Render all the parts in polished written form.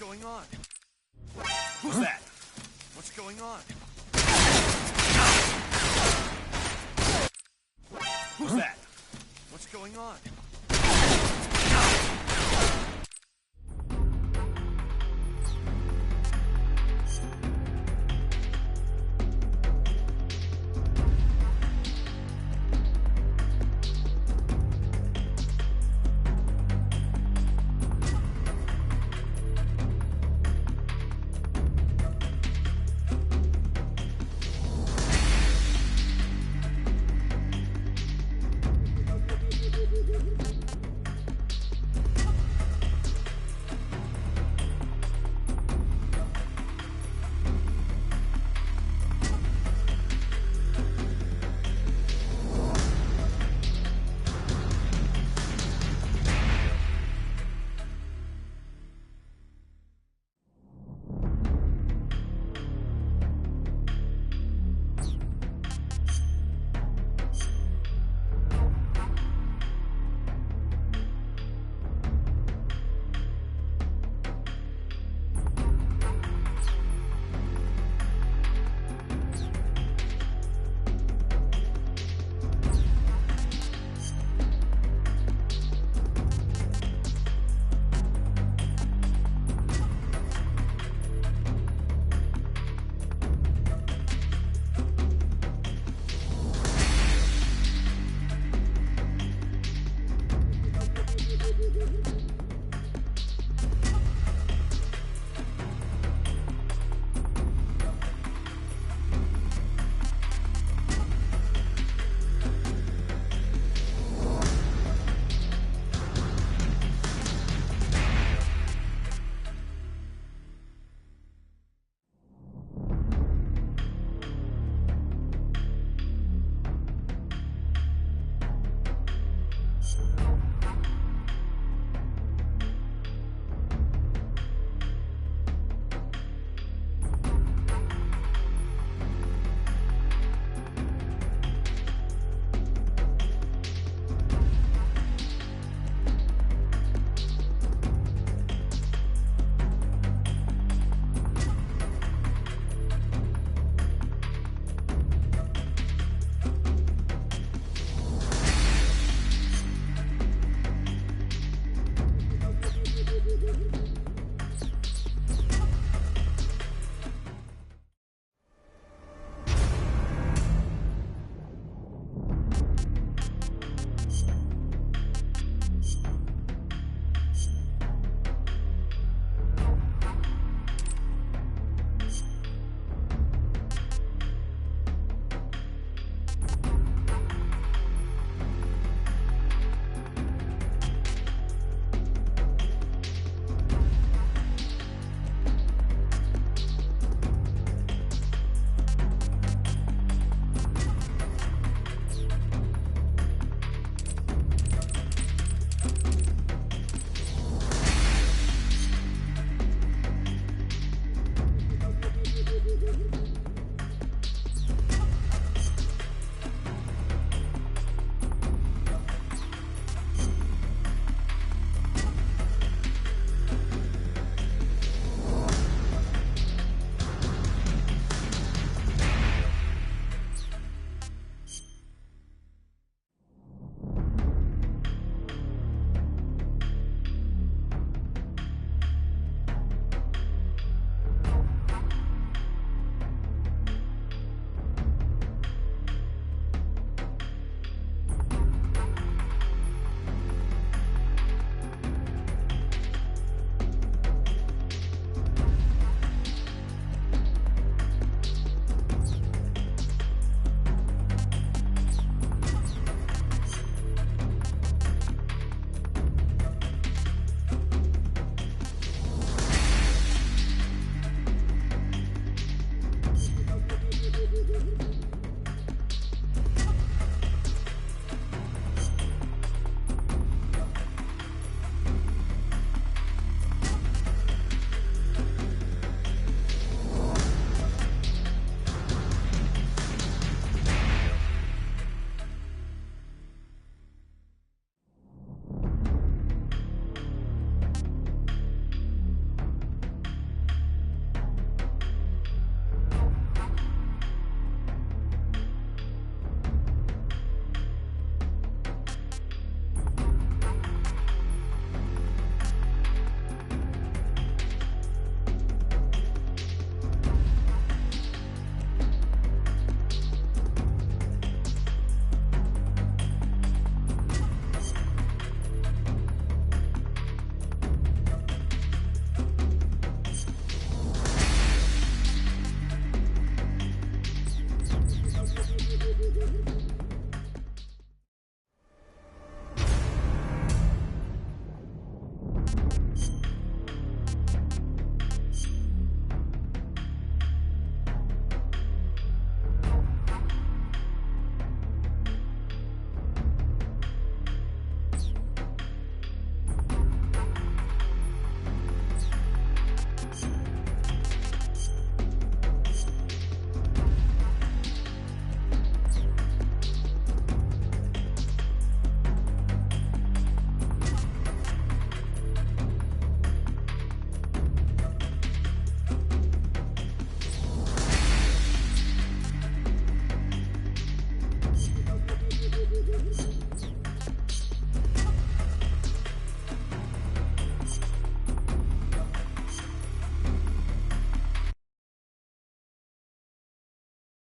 going on? Who's that? What's going on? Who's that? What's going on?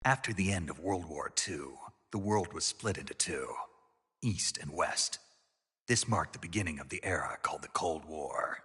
After the end of World War II, the world was split into two, East and West. This marked the beginning of the era called the Cold War.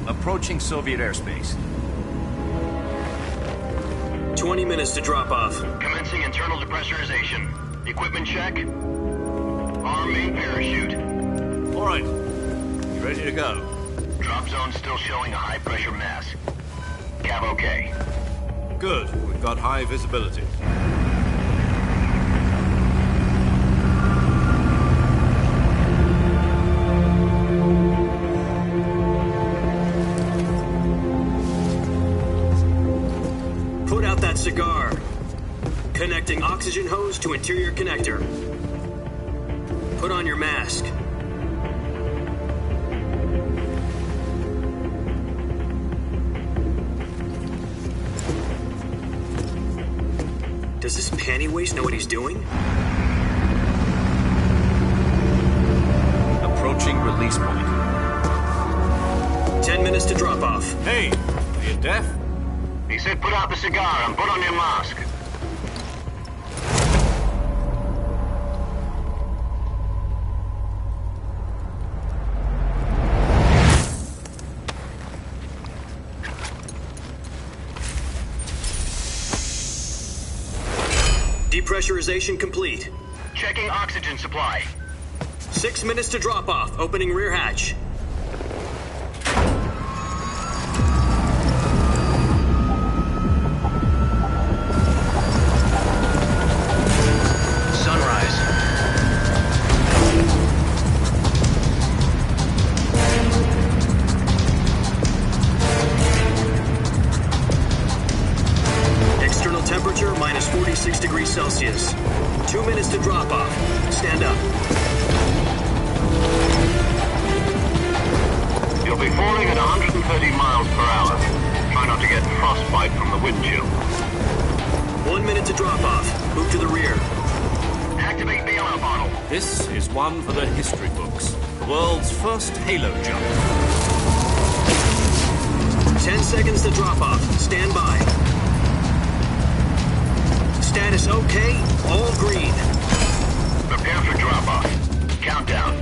Approaching Soviet airspace. 20 minutes to drop off. Commencing internal depressurization. Equipment check. Arm main parachute. All right. You ready to go? Drop zone still showing a high pressure mass. Cav okay. Good. We've got high visibility. Put out that cigar. Connecting oxygen hose to interior connector. Put on your mask. Does this panty waste know what he's doing? Approaching release point. 10 minutes to drop off. Hey, are you deaf? He said put out the cigar and put on your mask. Depressurization complete. Checking oxygen supply. 6 minutes to drop off. Opening rear hatch. Sunrise. External temperature minus 46 degrees Celsius. 2 minutes to drop off. Stand up. You'll be falling at 130 miles per hour. Try not to get frostbite from the wind chill. 1 minute to drop off. Move to the rear. Activate bailout bottle. This is one for the history books. The world's first halo jump. 10 seconds to drop off. Stand by. Status okay. All green. Prepare for drop-off. Countdown.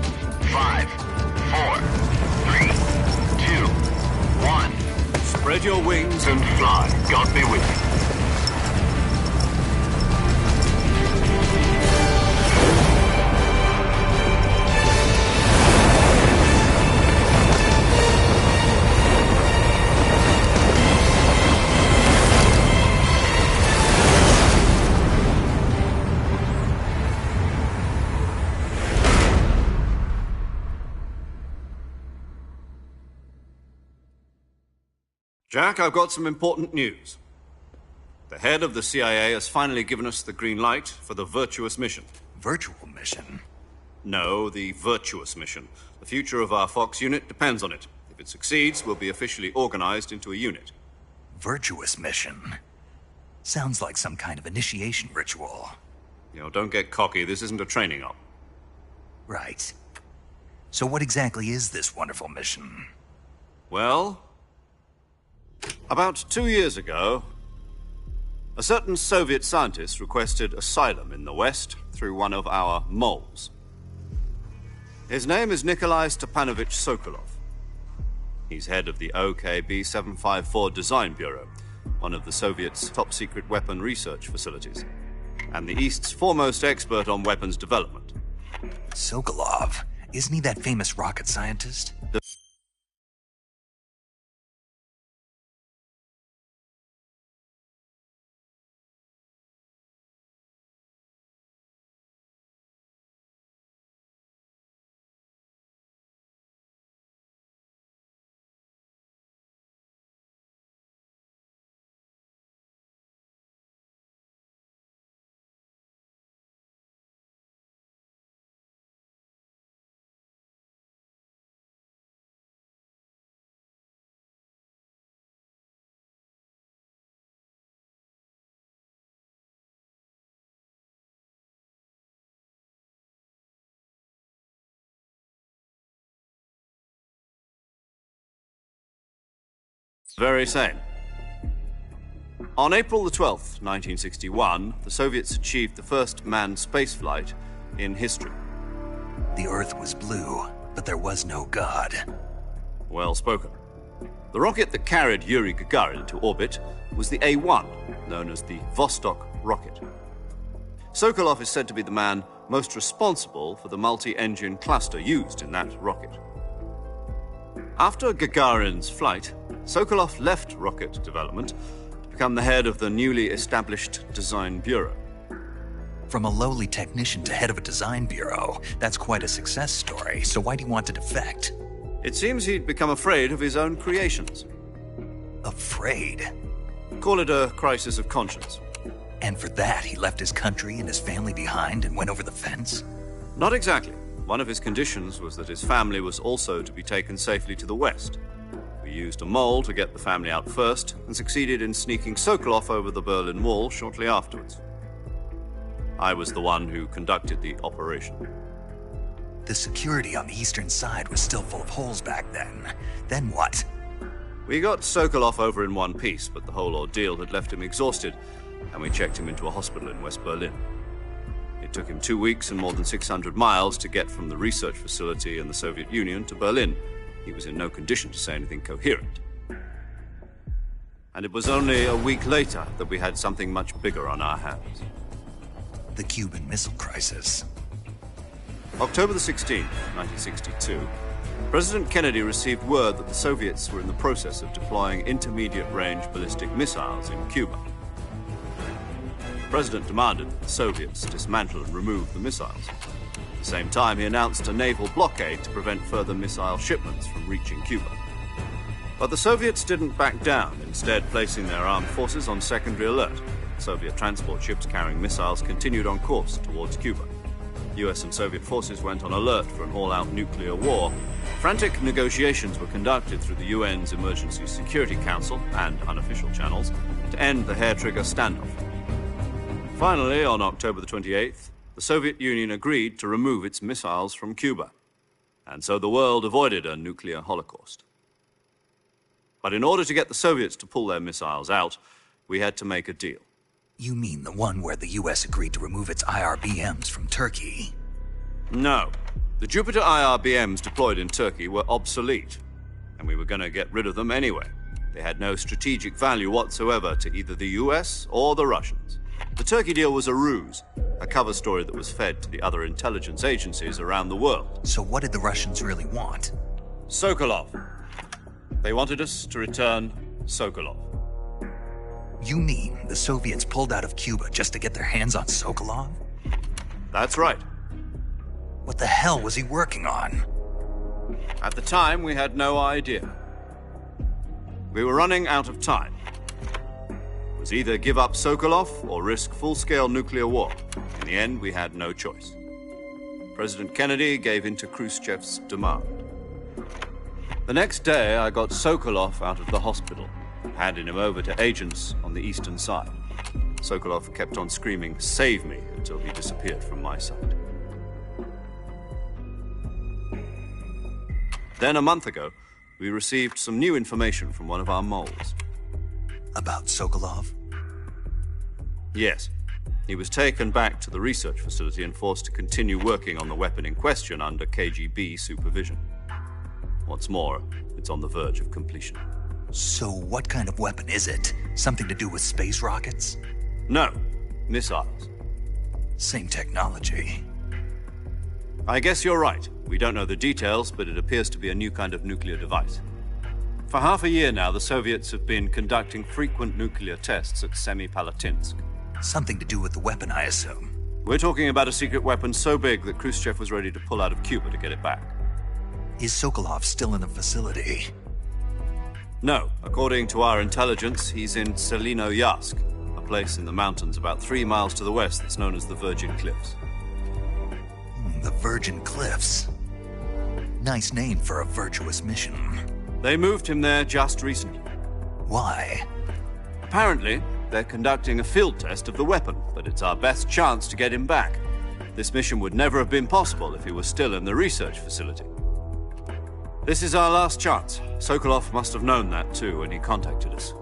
5, 4, 3, 2, 1. Spread your wings And fly. God be with you. Jack, I've got some important news. The head of the CIA has finally given us the green light for the virtuous mission. Virtual mission? No, the virtuous mission. The future of our Fox unit depends on it. If it succeeds, we'll be officially organized into a unit. Virtuous mission? Sounds like some kind of initiation ritual. You know, don't get cocky. This isn't a training op. Right. So what exactly is this wonderful mission? Well, about 2 years ago, a certain Soviet scientist requested asylum in the West through one of our moles. His name is Nikolai Stepanovich Sokolov. He's head of the OKB-754 Design Bureau, one of the Soviets' top-secret weapon research facilities, and the East's foremost expert on weapons development. Sokolov? Isn't he that famous rocket scientist? Very same. On April the 12th, 1961, the Soviets achieved the first manned spaceflight in history. The Earth was blue, but there was no God. Well spoken. The rocket that carried Yuri Gagarin to orbit was the A-1, known as the Vostok rocket. Sokolov is said to be the man most responsible for the multi-engine cluster used in that rocket. After Gagarin's flight, Sokolov left rocket development to become the head of the newly established Design Bureau. From a lowly technician to head of a design bureau, that's quite a success story, so why'd he want to defect? It seems he'd become afraid of his own creations. Afraid? Call it a crisis of conscience. And for that, he left his country and his family behind and went over the fence? Not exactly. One of his conditions was that his family was also to be taken safely to the west. We used a mole to get the family out first and succeeded in sneaking Sokolov over the Berlin Wall shortly afterwards. I was the one who conducted the operation. The security on the eastern side was still full of holes back then. Then what? We got Sokolov over in one piece, but the whole ordeal had left him exhausted, and we checked him into a hospital in West Berlin. It took him 2 weeks and more than 600 miles to get from the research facility in the Soviet Union to Berlin. He was in no condition to say anything coherent. And it was only a week later that we had something much bigger on our hands. The Cuban Missile Crisis. October the 16th, 1962, President Kennedy received word that the Soviets were in the process of deploying intermediate-range ballistic missiles in Cuba. The President demanded that the Soviets dismantle and remove the missiles. At the same time, he announced a naval blockade to prevent further missile shipments from reaching Cuba. But the Soviets didn't back down, instead placing their armed forces on secondary alert. Soviet transport ships carrying missiles continued on course towards Cuba. US and Soviet forces went on alert for an all-out nuclear war. Frantic negotiations were conducted through the UN's Emergency Security Council and unofficial channels to end the hair-trigger standoff. Finally, on October the 28th, the Soviet Union agreed to remove its missiles from Cuba, and so the world avoided a nuclear holocaust. But in order to get the Soviets to pull their missiles out, we had to make a deal. You mean the one where the US agreed to remove its IRBMs from Turkey? No. The Jupiter IRBMs deployed in Turkey were obsolete, and we were going to get rid of them anyway. They had no strategic value whatsoever to either the US or the Russians. The Turkey deal was a ruse, a cover story that was fed to the other intelligence agencies around the world. So what did the Russians really want? Sokolov. They wanted us to return Sokolov. You mean the Soviets pulled out of Cuba just to get their hands on Sokolov? That's right. What the hell was he working on? At the time, we had no idea. We were running out of time. It was either give up Sokolov or risk full-scale nuclear war. In the end, we had no choice. President Kennedy gave in to Khrushchev's demand. The next day, I got Sokolov out of the hospital, handing him over to agents on the eastern side. Sokolov kept on screaming, "Save me," until he disappeared from my sight. Then, a month ago, we received some new information from one of our moles. About Sokolov? Yes. He was taken back to the research facility and forced to continue working on the weapon in question under KGB supervision. What's more, it's on the verge of completion. So what kind of weapon is it? Something to do with space rockets? No, missiles. Same technology. I guess you're right. We don't know the details, but it appears to be a new kind of nuclear device. For half a year now, the Soviets have been conducting frequent nuclear tests at Semipalatinsk. Something to do with the weapon, I assume. We're talking about a secret weapon so big that Khrushchev was ready to pull out of Cuba to get it back. Is Sokolov still in the facility? No. According to our intelligence, he's in Selinoyarsk, a place in the mountains about 3 miles to the west that's known as the Virgin Cliffs. The Virgin Cliffs. Nice name for a virtuous mission. They moved him there just recently. Why? Apparently, they're conducting a field test of the weapon, but it's our best chance to get him back. This mission would never have been possible if he was still in the research facility. This is our last chance. Sokolov must have known that too when he contacted us.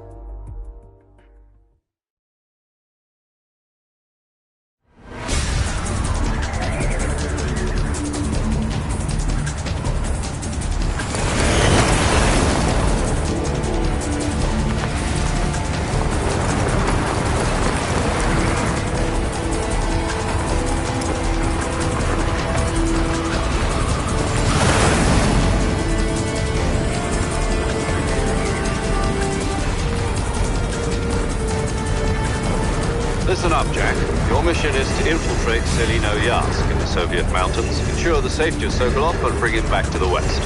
Listen up, Jack. Your mission is to infiltrate Selinoyarsk in the Soviet mountains, ensure the safety of Sokolov, and bring him back to the west.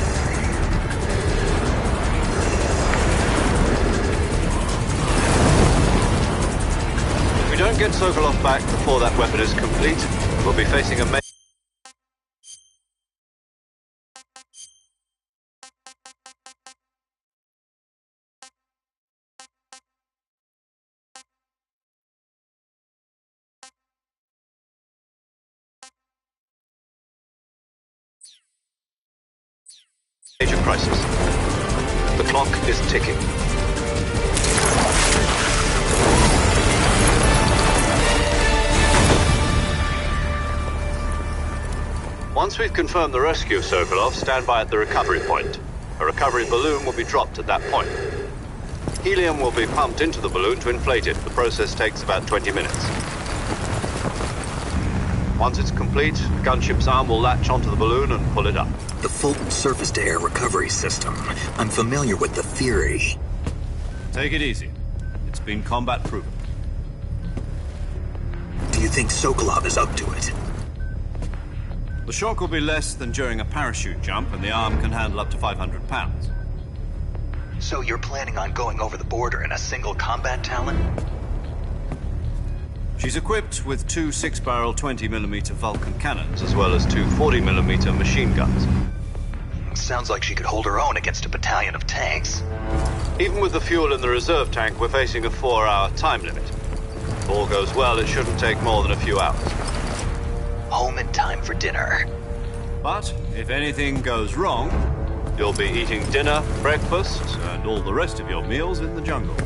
If we don't get Sokolov back before that weapon is complete, we'll be facing a major crisis. The clock is ticking. Once we've confirmed the rescue of Sokolov, stand by at the recovery point. A recovery balloon will be dropped at that point. Helium will be pumped into the balloon to inflate it. The process takes about 20 minutes. Once it's complete, the gunship's arm will latch onto the balloon and pull it up. The Fulton surface-to-air recovery system. I'm familiar with the theory. Take it easy. It's been combat-proven. Do you think Sokolov is up to it? The shock will be less than during a parachute jump, and the arm can handle up to 500 pounds. So you're planning on going over the border in a single combat Talon? She's equipped with 2 6-barrel 20mm Vulcan cannons, as well as 2 40mm machine guns. Sounds like she could hold her own against a battalion of tanks. Even with the fuel in the reserve tank, we're facing a 4-hour time limit. If all goes well, it shouldn't take more than a few hours. Home in time for dinner. But if anything goes wrong, you'll be eating dinner, breakfast, and all the rest of your meals in the jungle.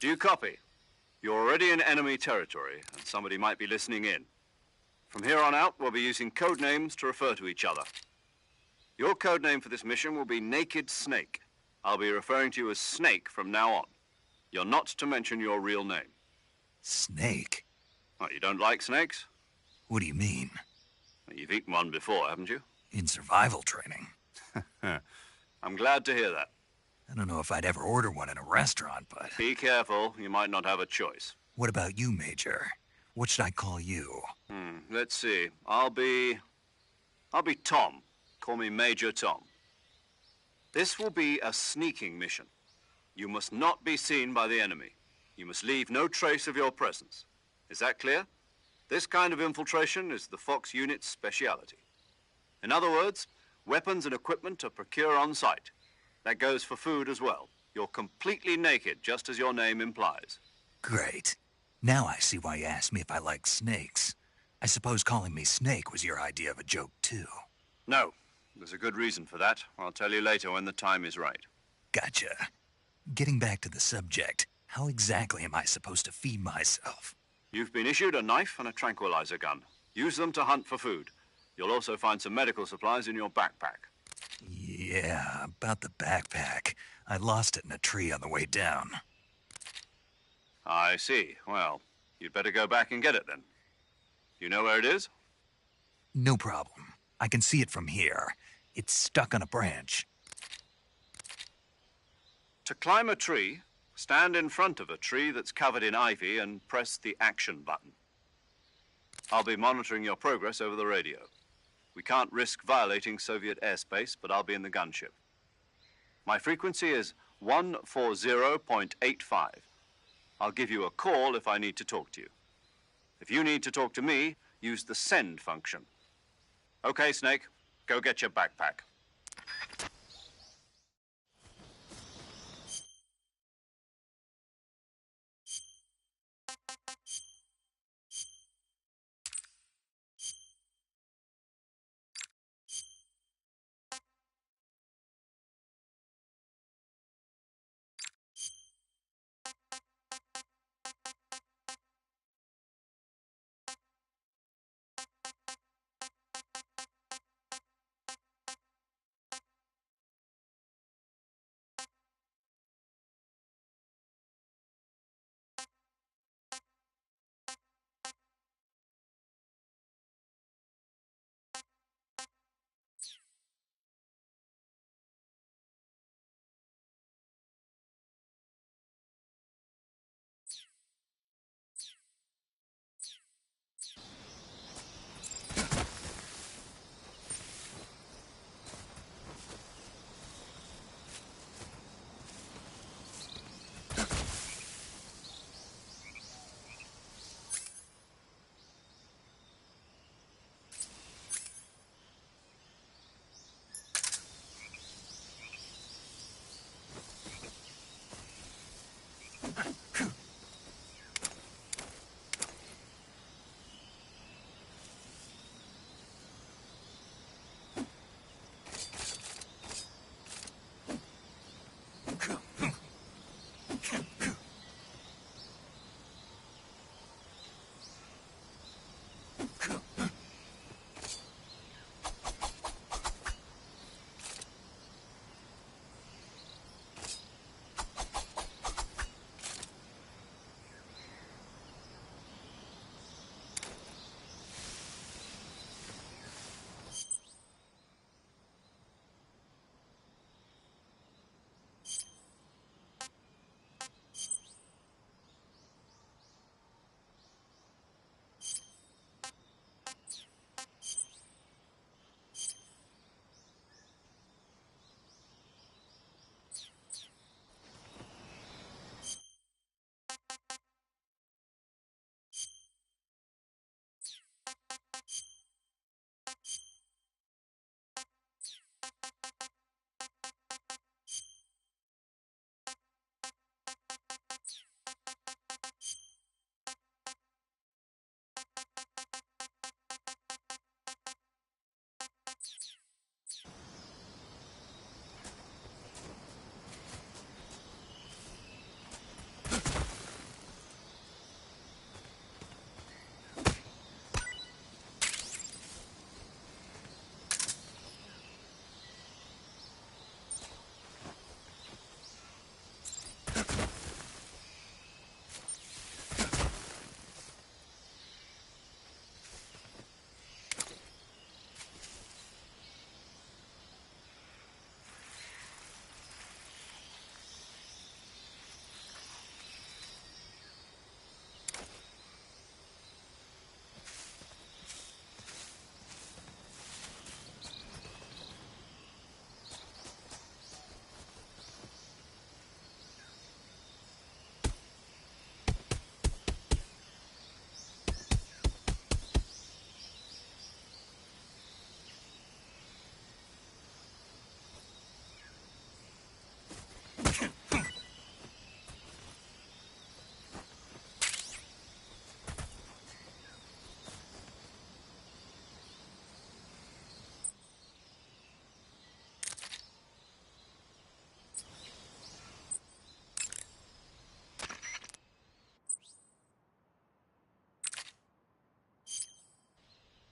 you copy? You're already in enemy territory, and somebody might be listening in. From here on out, we'll be using code names to refer to each other. Your code name for this mission will be Naked Snake. I'll be referring to you as Snake from now on. You're not to mention your real name. Snake? What, you don't like snakes? What do you mean? Well, you've eaten one before, haven't you? In survival training. I'm glad to hear that. I don't know if I'd ever order one in a restaurant, but... Be careful, you might not have a choice. What about you, Major? What should I call you? Let's see. I'll be Tom. Call me Major Tom. This will be a sneaking mission. You must not be seen by the enemy. You must leave no trace of your presence. Is that clear? This kind of infiltration is the Fox unit's speciality. In other words, weapons and equipment are procured on site. That goes for food as well. You're completely naked, just as your name implies. Great. Now I see why you asked me if I like snakes. I suppose calling me Snake was your idea of a joke, too. No. There's a good reason for that. I'll tell you later when the time is right. Gotcha. Getting back to the subject, how exactly am I supposed to feed myself? You've been issued a knife and a tranquilizer gun. Use them to hunt for food. You'll also find some medical supplies in your backpack. Yeah, about the backpack. I lost it in a tree on the way down. I see. Well, you'd better go back and get it then. You know where it is? No problem. I can see it from here. It's stuck on a branch. To climb a tree, stand in front of a tree that's covered in ivy and press the action button. I'll be monitoring your progress over the radio. We can't risk violating Soviet airspace, but I'll be in the gunship. My frequency is 140.85. I'll give you a call if I need to talk to you. If you need to talk to me, use the send function. Okay, Snake, go get your backpack.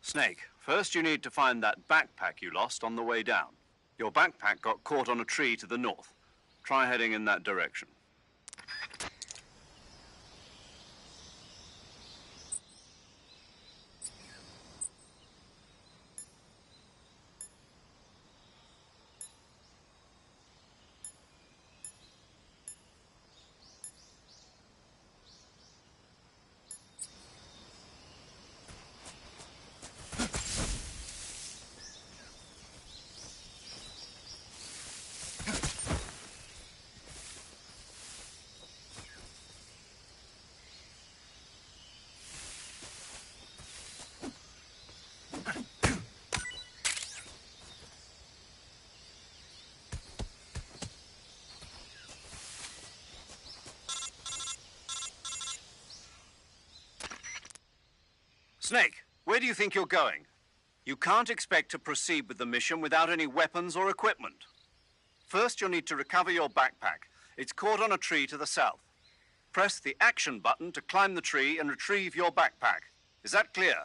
Snake, first you need to find that backpack you lost on the way down. Your backpack got caught on a tree to the north. Try heading in that direction. Snake, where do you think you're going? You can't expect to proceed with the mission without any weapons or equipment. First, you'll need to recover your backpack. It's caught on a tree to the south. Press the action button to climb the tree and retrieve your backpack. Is that clear?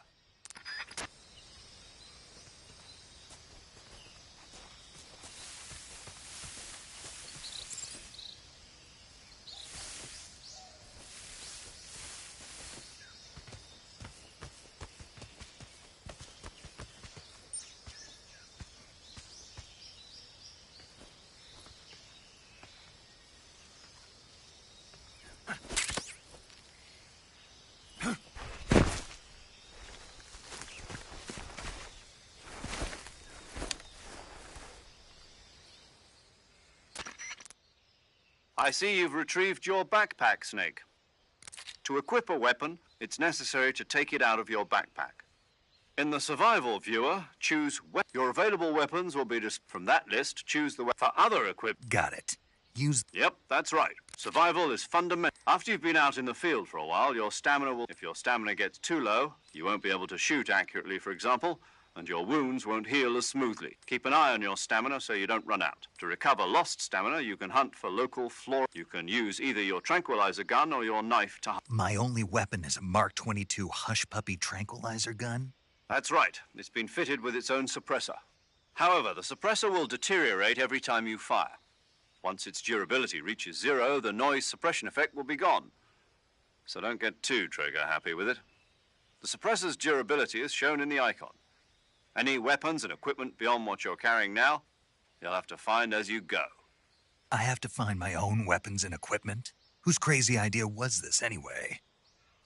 I see you've retrieved your backpack, Snake. To equip a weapon, it's necessary to take it out of your backpack. In the survival viewer, choose your available weapons will be from that list. Choose the for other equipment. Got it. Use... Yep, that's right. Survival is fundamental. After you've been out in the field for a while, your stamina will... If your stamina gets too low, you won't be able to shoot accurately, for example, and your wounds won't heal as smoothly. Keep an eye on your stamina so you don't run out. To recover lost stamina, you can hunt for local flora. You can use either your tranquilizer gun or your knife to hunt. My only weapon is a Mark 22 Hush Puppy tranquilizer gun? That's right. It's been fitted with its own suppressor. However, the suppressor will deteriorate every time you fire. Once its durability reaches 0, the noise suppression effect will be gone. So don't get too trigger-happy with it. The suppressor's durability is shown in the icon. Any weapons and equipment beyond what you're carrying now, you'll have to find as you go. I have to find my own weapons and equipment? Whose crazy idea was this, anyway?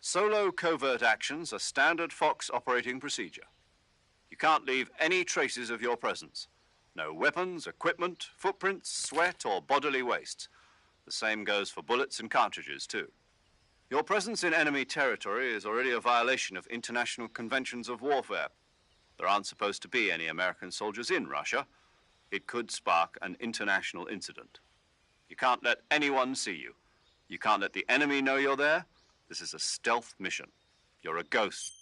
Solo covert actions are standard Fox operating procedure. You can't leave any traces of your presence. No weapons, equipment, footprints, sweat, or bodily wastes. The same goes for bullets and cartridges, too. Your presence in enemy territory is already a violation of international conventions of warfare. There aren't supposed to be any American soldiers in Russia. It could spark an international incident. You can't let anyone see you. You can't let the enemy know you're there. This is a stealth mission. You're a ghost.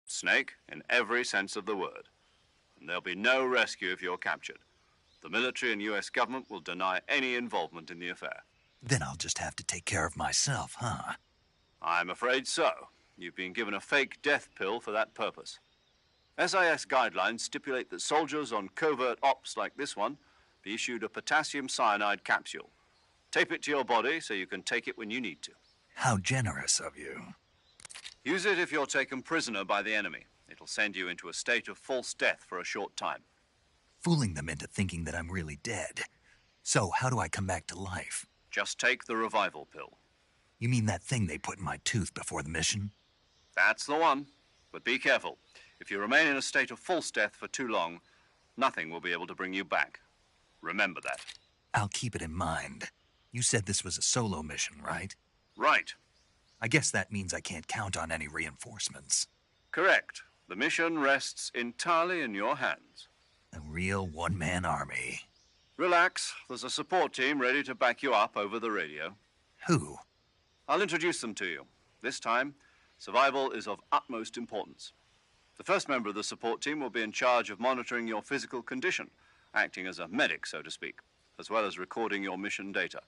Snake, in every sense of the word. And there'll be no rescue if you're captured. The military and U.S. government will deny any involvement in the affair. Then I'll just have to take care of myself, huh? I'm afraid so. You've been given a fake death pill for that purpose. SIS guidelines stipulate that soldiers on covert ops like this one be issued a potassium cyanide capsule. Tape it to your body so you can take it when you need to. How generous of you. Use it if you're taken prisoner by the enemy. It'll send you into a state of false death for a short time. Fooling them into thinking that I'm really dead. So, how do I come back to life? Just take the revival pill. You mean that thing they put in my tooth before the mission? That's the one. But be careful. If you remain in a state of false death for too long, nothing will be able to bring you back. Remember that. I'll keep it in mind. You said this was a solo mission, right? Right. I guess that means I can't count on any reinforcements. Correct. The mission rests entirely in your hands. A real one-man army. Relax. There's a support team ready to back you up over the radio. Who? I'll introduce them to you. This time, survival is of utmost importance. The first member of the support team will be in charge of monitoring your physical condition, acting as a medic, so to speak, as well as recording your mission data.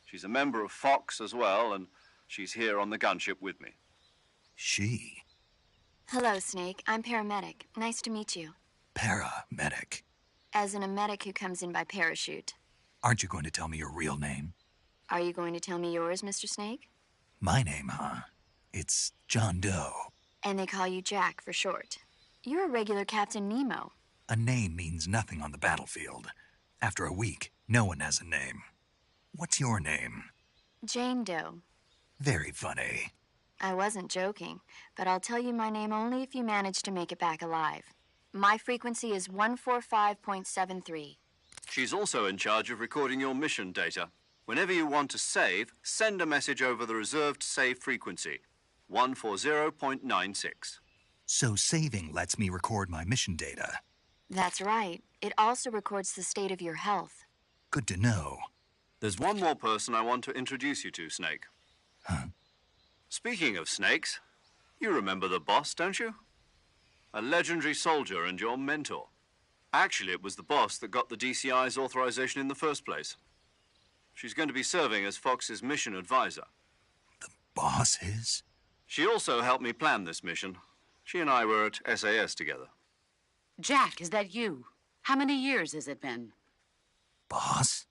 She's a member of Fox as well, and she's here on the gunship with me. She? Hello, Snake. I'm paramedic. Nice to meet you. Paramedic. As in a medic who comes in by parachute. Aren't you going to tell me your real name? Are you going to tell me yours, Mr. Snake? My name, huh? It's John Doe. And they call you Jack for short. You're a regular Captain Nemo. A name means nothing on the battlefield. After a week, no one has a name. What's your name? Jane Doe. Very funny. I wasn't joking, but I'll tell you my name only if you manage to make it back alive. My frequency is 145.73. She's also in charge of recording your mission data. Whenever you want to save, send a message over the reserved save frequency, 140.96. So saving lets me record my mission data. That's right. It also records the state of your health. Good to know. There's one more person I want to introduce you to, Snake. Huh? Speaking of snakes, you remember the boss, don't you? A legendary soldier and your mentor. Actually, it was the boss that got the DCI's authorization in the first place. She's going to be serving as Fox's mission advisor. The boss is? She also helped me plan this mission. She and I were at SAS together. Jack, is that you? How many years has it been? Boss?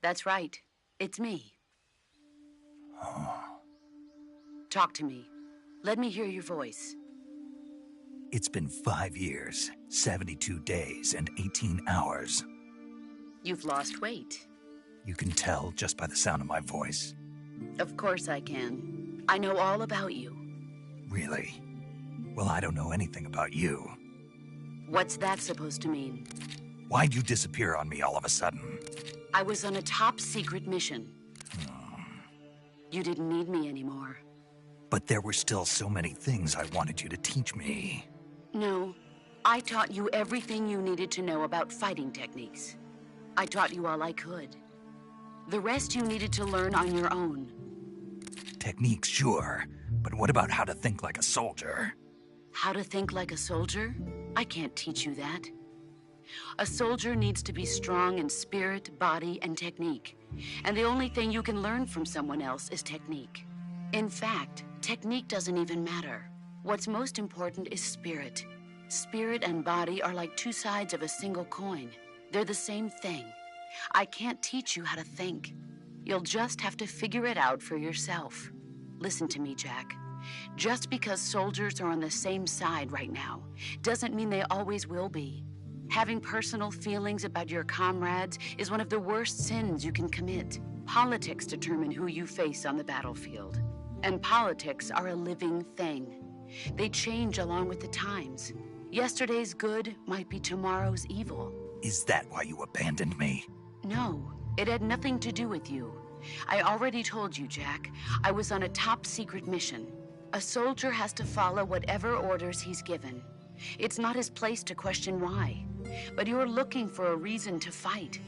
That's right. It's me. Oh. Talk to me. Let me hear your voice. It's been 5 years, 72 days, and 18 hours. You've lost weight. You can tell just by the sound of my voice. Of course I can. I know all about you. Really? Well, I don't know anything about you. What's that supposed to mean? Why'd you disappear on me all of a sudden? I was on a top-secret mission. You didn't need me anymore. But there were still so many things I wanted you to teach me. No, I taught you everything you needed to know about fighting techniques. I taught you all I could. The rest you needed to learn on your own. Techniques, sure. But what about how to think like a soldier? How to think like a soldier? I can't teach you that. A soldier needs to be strong in spirit, body, and technique. And the only thing you can learn from someone else is technique. In fact, technique doesn't even matter. What's most important is spirit. Spirit and body are like two sides of a single coin. They're the same thing. I can't teach you how to think. You'll just have to figure it out for yourself. Listen to me, Jack. Just because soldiers are on the same side right now doesn't mean they always will be. Having personal feelings about your comrades is one of the worst sins you can commit. Politics determine who you face on the battlefield. And politics are a living thing. They change along with the times. Yesterday's good might be tomorrow's evil. Is that why you abandoned me? No, it had nothing to do with you. I already told you, Jack. I was on a top-secret mission. A soldier has to follow whatever orders he's given. It's not his place to question why. But you're looking for a reason to fight.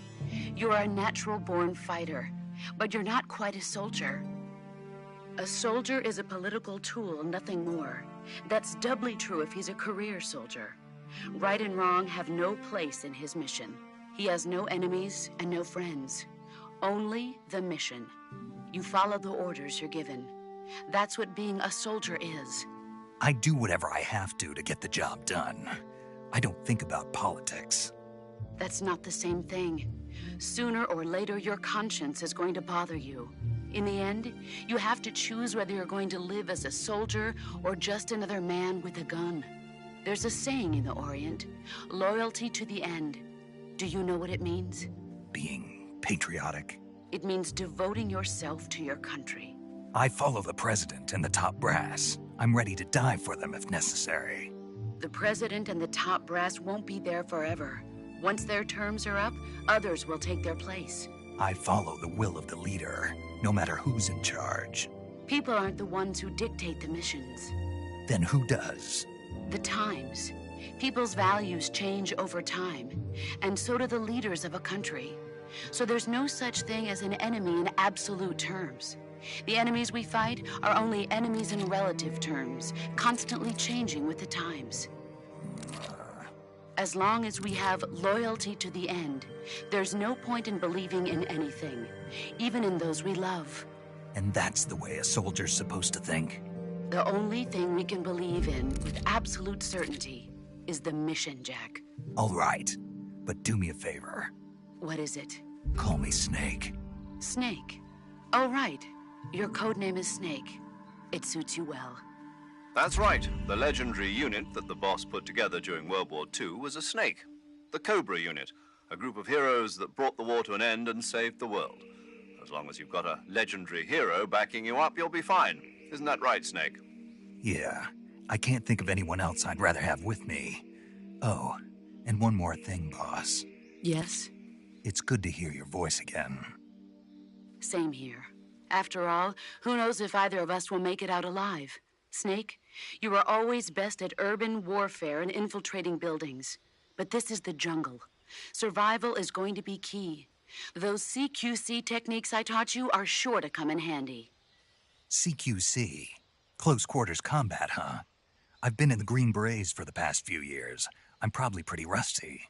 You're a natural-born fighter, but you're not quite a soldier. A soldier is a political tool, nothing more. That's doubly true if he's a career soldier. Right and wrong have no place in his mission. He has no enemies and no friends. Only the mission. You follow the orders you're given. That's what being a soldier is. I do whatever I have to get the job done. I don't think about politics. That's not the same thing. Sooner or later, your conscience is going to bother you. In the end, you have to choose whether you're going to live as a soldier or just another man with a gun. There's a saying in the Orient, loyalty to the end. Do you know what it means? Being patriotic. It means devoting yourself to your country. I follow the president and the top brass. I'm ready to die for them if necessary. The president and the top brass won't be there forever. Once their terms are up, others will take their place. I follow the will of the leader, no matter who's in charge. People aren't the ones who dictate the missions. Then who does? The times. People's values change over time, and so do the leaders of a country. So there's no such thing as an enemy in absolute terms. The enemies we fight are only enemies in relative terms, constantly changing with the times. As long as we have loyalty to the end, there's no point in believing in anything, even in those we love. And that's the way a soldier's supposed to think? The only thing we can believe in with absolute certainty is the mission, Jack. All right, but do me a favor. What is it? Call me Snake. Snake. Oh, right. Your code name is Snake. It suits you well. That's right. The legendary unit that the boss put together during World War II was a snake. The Cobra unit, a group of heroes that brought the war to an end and saved the world. As long as you've got a legendary hero backing you up, you'll be fine. Isn't that right, Snake? Yeah, I can't think of anyone else I'd rather have with me. Oh, and one more thing, boss. Yes? It's good to hear your voice again. Same here. After all, who knows if either of us will make it out alive? Snake, you are always best at urban warfare and infiltrating buildings. But this is the jungle. Survival is going to be key. Those CQC techniques I taught you are sure to come in handy. CQC? Close quarters combat, huh? I've been in the Green Berets for the past few years. I'm probably pretty rusty.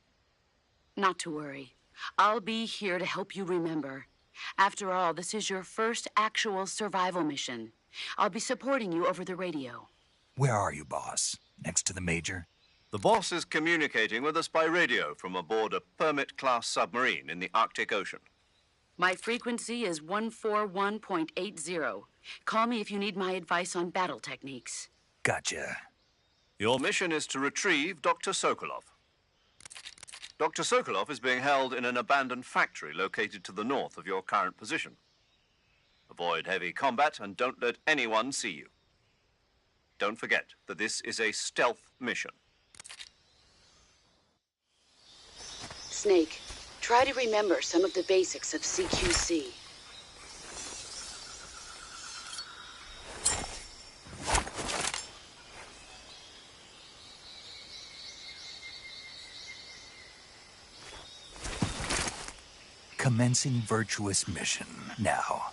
Not to worry. I'll be here to help you remember. After all, this is your first actual survival mission. I'll be supporting you over the radio. Where are you, boss? Next to the Major? The boss is communicating with us by radio from aboard a Permit-class submarine in the Arctic Ocean. My frequency is 141.80. Call me if you need my advice on battle techniques. Gotcha. Your mission is to retrieve Dr. Sokolov. Dr. Sokolov is being held in an abandoned factory located to the north of your current position. Avoid heavy combat and don't let anyone see you. Don't forget that this is a stealth mission. Snake, try to remember some of the basics of CQC. Commencing virtuous mission now.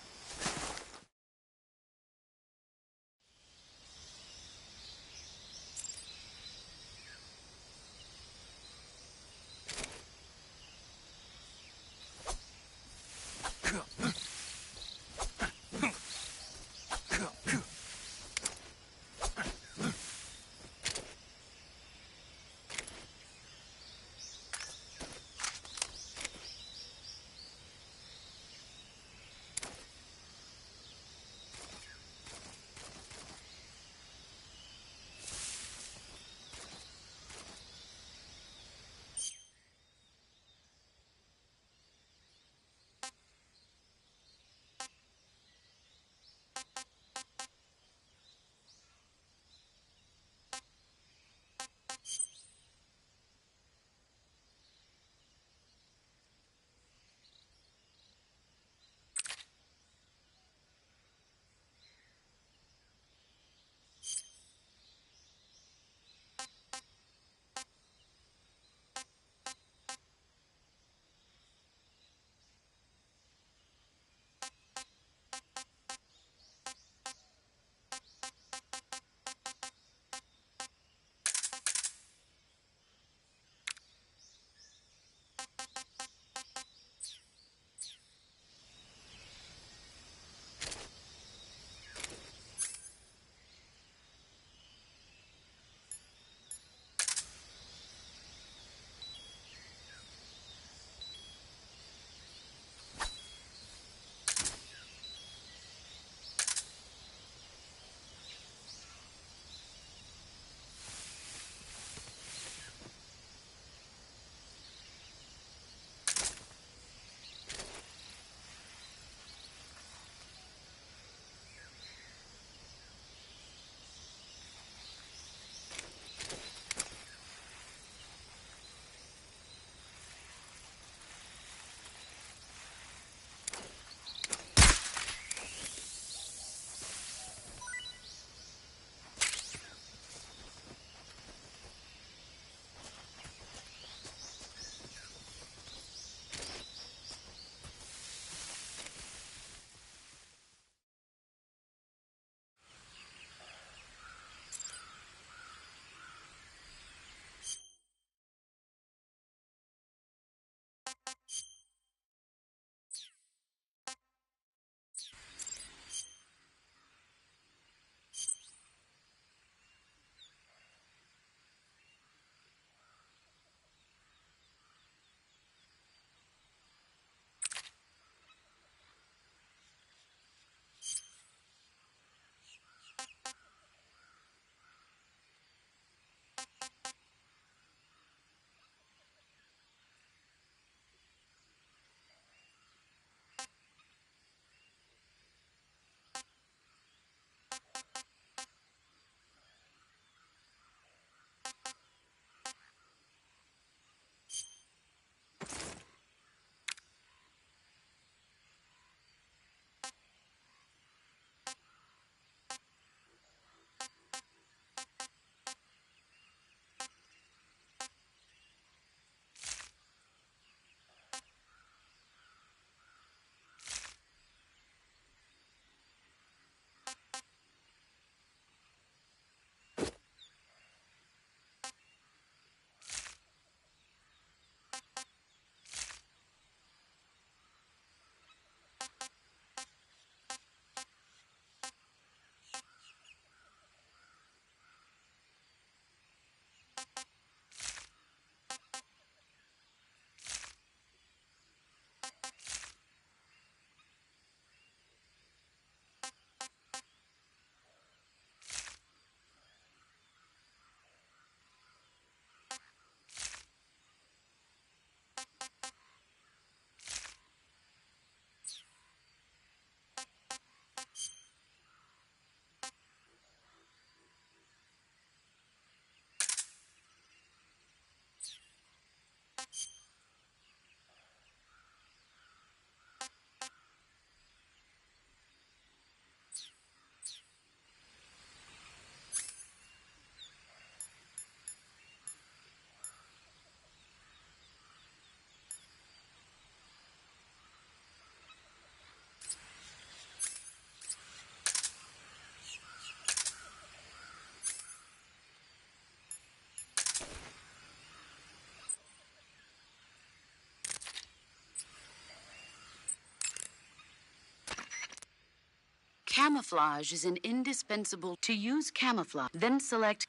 Camouflage is an indispensable to use camouflage. Then select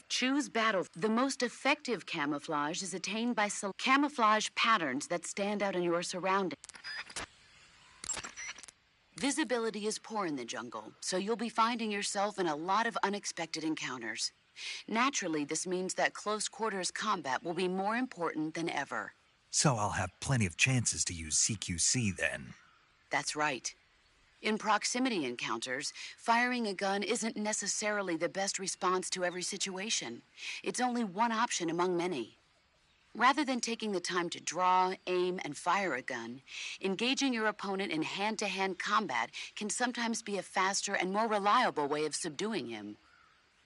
choose battle. The most effective camouflage is attained by camouflage patterns that stand out in your surroundings. Visibility is poor in the jungle, so you'll be finding yourself in a lot of unexpected encounters. Naturally, this means that close quarters combat will be more important than ever. So I'll have plenty of chances to use CQC then. That's right. In proximity encounters, firing a gun isn't necessarily the best response to every situation. It's only one option among many. Rather than taking the time to draw, aim, and fire a gun, engaging your opponent in hand-to-hand combat can sometimes be a faster and more reliable way of subduing him.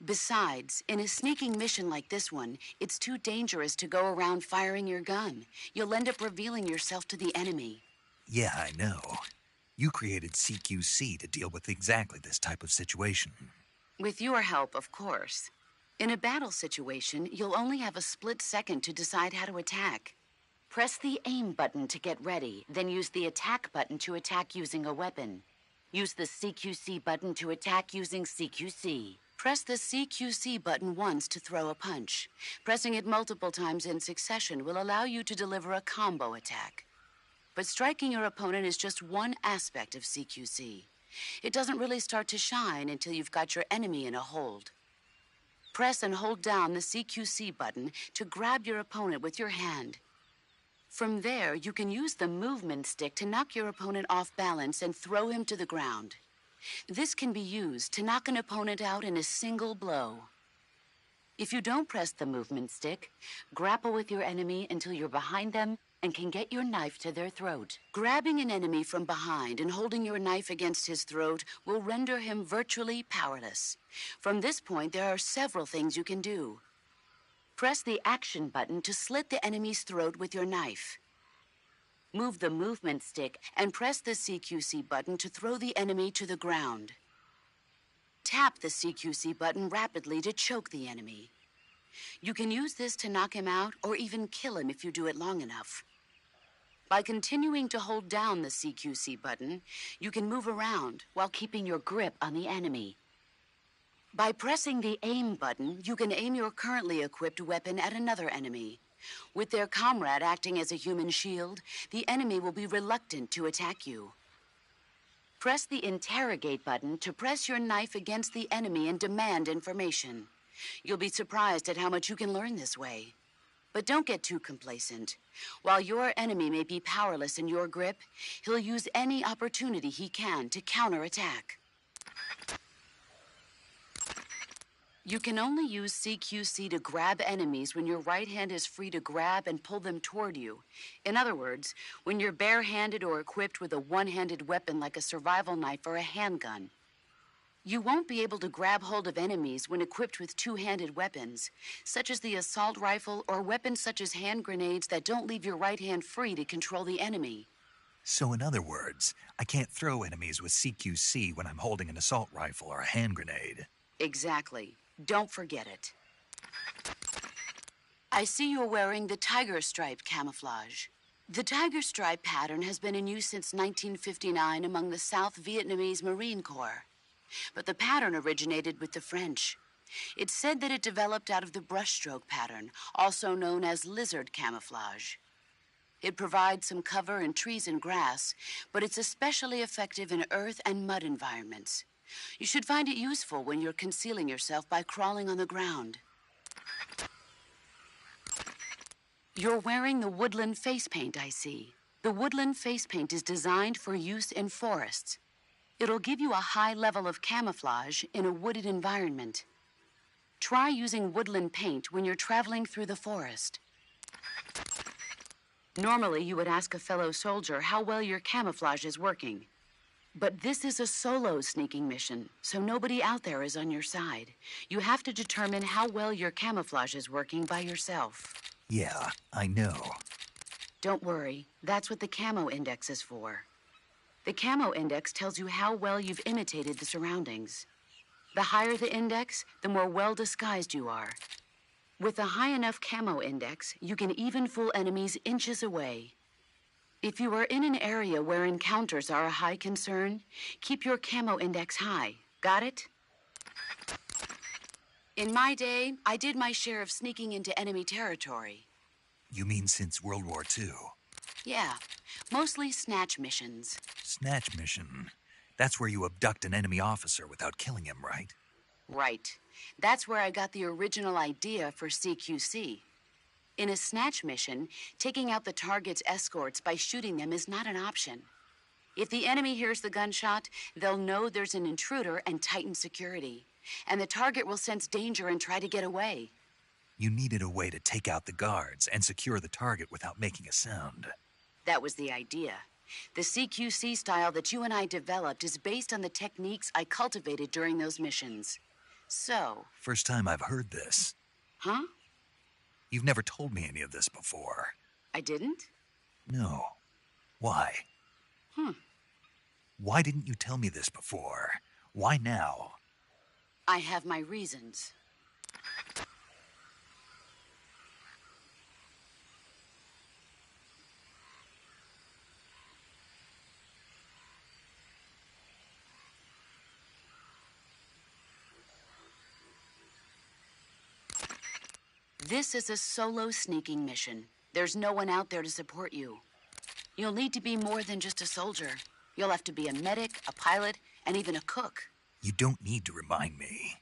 Besides, in a sneaking mission like this one, it's too dangerous to go around firing your gun. You'll end up revealing yourself to the enemy. Yeah, I know. You created CQC to deal with exactly this type of situation. With your help, of course. In a battle situation, you'll only have a split second to decide how to attack. Press the aim button to get ready, then use the attack button to attack using a weapon. Use the CQC button to attack using CQC. Press the CQC button once to throw a punch. Pressing it multiple times in succession will allow you to deliver a combo attack. But striking your opponent is just one aspect of CQC. It doesn't really start to shine until you've got your enemy in a hold. Press and hold down the CQC button to grab your opponent with your hand. From there, you can use the movement stick to knock your opponent off balance and throw him to the ground. This can be used to knock an opponent out in a single blow. If you don't press the movement stick, grapple with your enemy until you're behind them and can get your knife to their throat. Grabbing an enemy from behind and holding your knife against his throat will render him virtually powerless. From this point, there are several things you can do. Press the action button to slit the enemy's throat with your knife. Move the movement stick and press the CQC button to throw the enemy to the ground. Tap the CQC button rapidly to choke the enemy. You can use this to knock him out or even kill him if you do it long enough. By continuing to hold down the CQC button, you can move around while keeping your grip on the enemy. By pressing the aim button, you can aim your currently equipped weapon at another enemy. With their comrade acting as a human shield, the enemy will be reluctant to attack you. Press the interrogate button to press your knife against the enemy and demand information. You'll be surprised at how much you can learn this way. But don't get too complacent. While your enemy may be powerless in your grip, he'll use any opportunity he can to counterattack. You can only use CQC to grab enemies when your right hand is free to grab and pull them toward you. In other words, when you're barehanded or equipped with a one-handed weapon like a survival knife or a handgun. You won't be able to grab hold of enemies when equipped with two-handed weapons, such as the assault rifle or weapons such as hand grenades that don't leave your right hand free to control the enemy. So in other words, I can't throw enemies with CQC when I'm holding an assault rifle or a hand grenade. Exactly. Don't forget it. I see you're wearing the tiger stripe camouflage. The tiger stripe pattern has been in use since 1959 among the South Vietnamese Marine Corps. But the pattern originated with the French. It's said that it developed out of the brushstroke pattern, also known as lizard camouflage. It provides some cover in trees and grass, but it's especially effective in earth and mud environments. You should find it useful when you're concealing yourself by crawling on the ground. You're wearing the woodland face paint, I see. The woodland face paint is designed for use in forests. It'll give you a high level of camouflage in a wooded environment. Try using woodland paint when you're traveling through the forest. Normally, you would ask a fellow soldier how well your camouflage is working. But this is a solo sneaking mission, so nobody out there is on your side. You have to determine how well your camouflage is working by yourself. Yeah, I know. Don't worry, that's what the camo index is for. The camo index tells you how well you've imitated the surroundings. The higher the index, the more well disguised you are. With a high enough camo index, you can even fool enemies inches away. If you are in an area where encounters are a high concern, keep your camo index high. Got it? In my day, I did my share of sneaking into enemy territory. You mean since World War II? Yeah, mostly snatch missions. Snatch mission. That's where you abduct an enemy officer without killing him, right? Right. That's where I got the original idea for CQC. In a snatch mission, taking out the target's escorts by shooting them is not an option. If the enemy hears the gunshot, they'll know there's an intruder and tighten security. And the target will sense danger and try to get away. You needed a way to take out the guards and secure the target without making a sound. That was the idea. The CQC style that you and I developed is based on the techniques I cultivated during those missions. So... First time I've heard this. Huh? You've never told me any of this before. I didn't? No. Why? Why didn't you tell me this before? Why now? I have my reasons. This is a solo sneaking mission. There's no one out there to support you. You'll need to be more than just a soldier. You'll have to be a medic, a pilot, and even a cook. You don't need to remind me.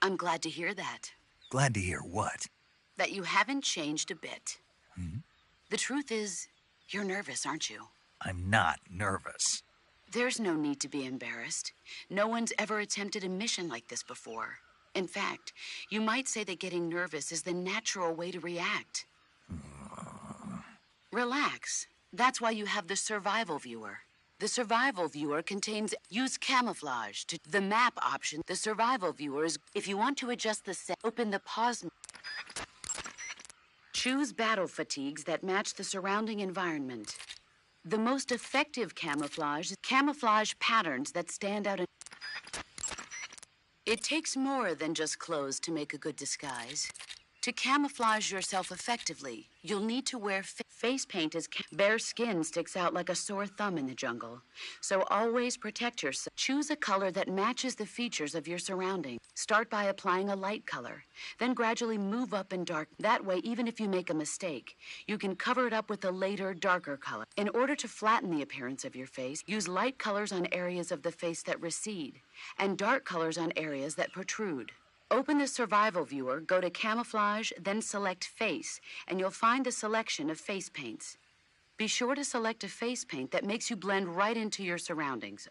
I'm glad to hear that. Glad to hear what? That you haven't changed a bit. The truth is, you're nervous, aren't you? I'm not nervous. There's no need to be embarrassed. No one's ever attempted a mission like this before. In fact, you might say that getting nervous is the natural way to react. Relax. That's why you have the survival viewer. The survival viewer contains use camouflage to the map option. The survival viewer is, if you want to adjust the set, open the pause. Choose battle fatigues that match the surrounding environment. The most effective camouflage is camouflage patterns that stand out. It takes more than just clothes to make a good disguise. To camouflage yourself effectively, you'll need to wear face paint as bare skin sticks out like a sore thumb in the jungle. So always protect yourself. Choose a color that matches the features of your surroundings. Start by applying a light color, then gradually move up in dark. That way, even if you make a mistake, you can cover it up with a later, darker color. In order to flatten the appearance of your face, use light colors on areas of the face that recede, and dark colors on areas that protrude. Open the survival viewer, go to camouflage, then select face, and you'll find the selection of face paints. Be sure to select a face paint that makes you blend right into your surroundings.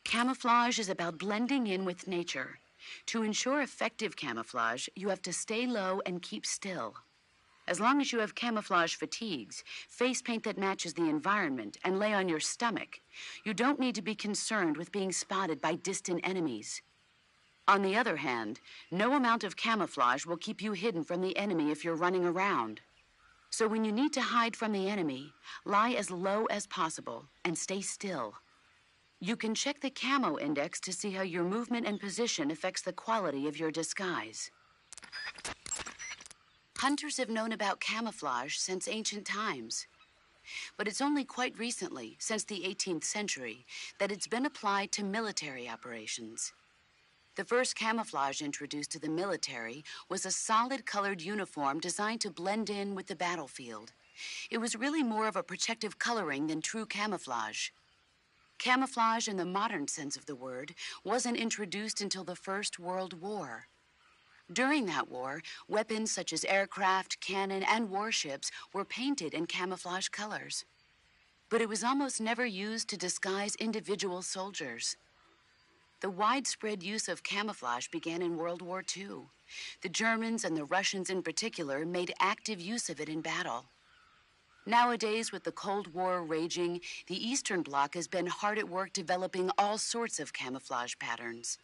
Camouflage is about blending in with nature. To ensure effective camouflage, you have to stay low and keep still. As long as you have camouflage fatigues, face paint that matches the environment, and lay on your stomach, you don't need to be concerned with being spotted by distant enemies. On the other hand, no amount of camouflage will keep you hidden from the enemy if you're running around. So when you need to hide from the enemy, lie as low as possible and stay still. You can check the camo index to see how your movement and position affects the quality of your disguise. Hunters have known about camouflage since ancient times. But it's only quite recently, since the 18th century, that it's been applied to military operations. The first camouflage introduced to the military was a solid-colored uniform designed to blend in with the battlefield. It was really more of a protective coloring than true camouflage. Camouflage in the modern sense of the word wasn't introduced until the First World War. During that war, weapons such as aircraft, cannon, and warships were painted in camouflage colors. But it was almost never used to disguise individual soldiers. The widespread use of camouflage began in World War II. The Germans and the Russians in particular made active use of it in battle. Nowadays, with the Cold War raging, the Eastern Bloc has been hard at work developing all sorts of camouflage patterns.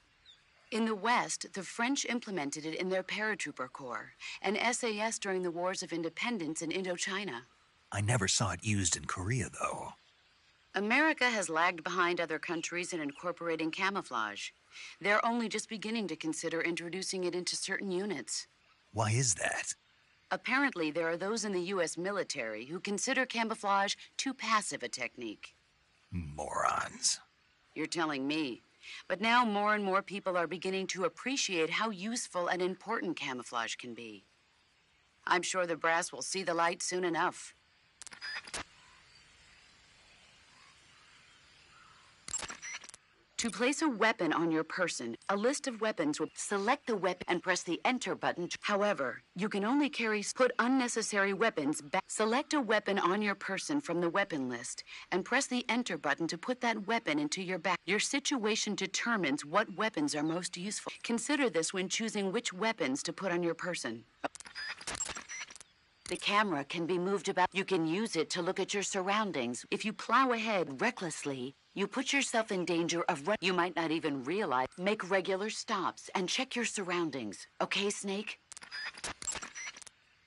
In the West, the French implemented it in their paratrooper corps and SAS during the Wars of Independence in Indochina. I never saw it used in Korea, though. America has lagged behind other countries in incorporating camouflage. They're only just beginning to consider introducing it into certain units. Why is that? Apparently, there are those in the U.S. military who consider camouflage too passive a technique. Morons. You're telling me. But now more and more people are beginning to appreciate how useful and important camouflage can be. I'm sure the brass will see the light soon enough. To place a weapon on your person, a list of weapons will select the weapon and press the Enter button. However, you can only put unnecessary weapons back. Select a weapon on your person from the weapon list and press the Enter button to put that weapon into your bag. Your situation determines what weapons are most useful. Consider this when choosing which weapons to put on your person. The camera can be moved about. You can use it to look at your surroundings. If you plow ahead recklessly, you put yourself in danger of what you might not even realize. Make regular stops and check your surroundings. Okay, Snake?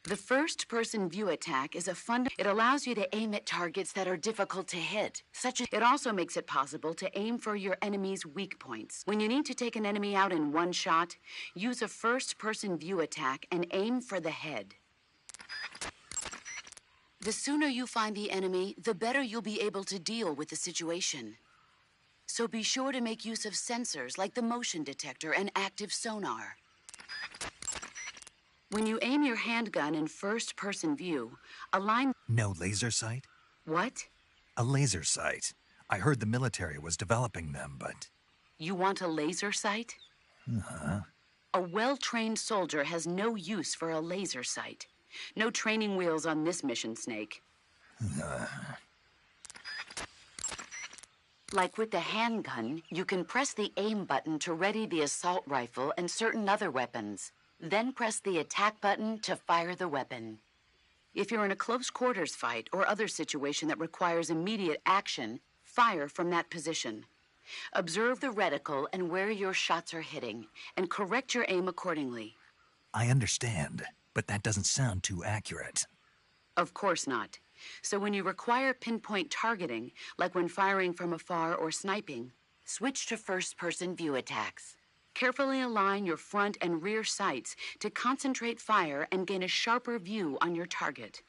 The first-person view attack is it allows you to aim at targets that are difficult to hit. It also makes it possible to aim for your enemy's weak points. When you need to take an enemy out in one shot, use a first-person view attack and aim for the head. The sooner you find the enemy, the better you'll be able to deal with the situation. So be sure to make use of sensors like the motion detector and active sonar. When you aim your handgun in first-person view, align... No laser sight? What? A laser sight. I heard the military was developing them, but... You want a laser sight? Uh-huh. A well-trained soldier has no use for a laser sight. No training wheels on this mission, Snake. Like with the handgun, you can press the aim button to ready the assault rifle and certain other weapons. Then press the attack button to fire the weapon. If you're in a close quarters fight or other situation that requires immediate action, fire from that position. Observe the reticle and where your shots are hitting, and correct your aim accordingly. I understand, but that doesn't sound too accurate. Of course not. So when you require pinpoint targeting, like when firing from afar or sniping, switch to first-person view attacks. Carefully align your front and rear sights to concentrate fire and gain a sharper view on your target.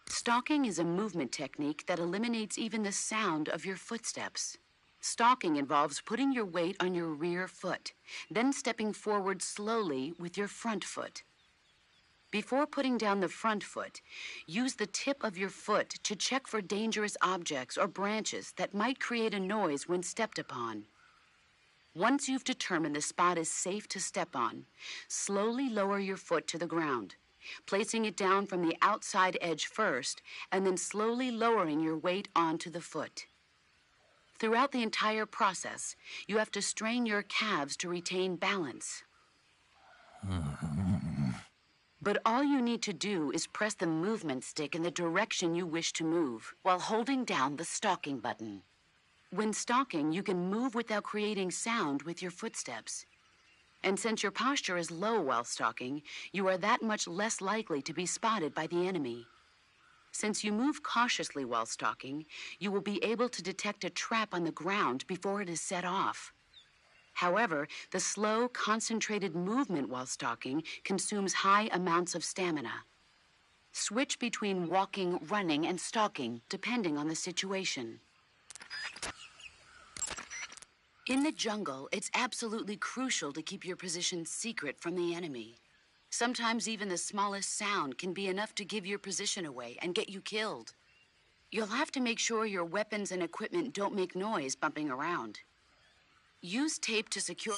Stalking is a movement technique that eliminates even the sound of your footsteps. Stalking involves putting your weight on your rear foot, then stepping forward slowly with your front foot. Before putting down the front foot, use the tip of your foot to check for dangerous objects or branches that might create a noise when stepped upon. Once you've determined the spot is safe to step on, slowly lower your foot to the ground, placing it down from the outside edge first, and then slowly lowering your weight onto the foot. Throughout the entire process, you have to strain your calves to retain balance. But all you need to do is press the movement stick in the direction you wish to move, while holding down the stalking button. When stalking, you can move without creating sound with your footsteps. And since your posture is low while stalking, you are that much less likely to be spotted by the enemy. Since you move cautiously while stalking, you will be able to detect a trap on the ground before it is set off. However, the slow, concentrated movement while stalking consumes high amounts of stamina. Switch between walking, running, and stalking, depending on the situation. In the jungle, it's absolutely crucial to keep your position secret from the enemy. Sometimes even the smallest sound can be enough to give your position away and get you killed. You'll have to make sure your weapons and equipment don't make noise bumping around. Use tape to secure...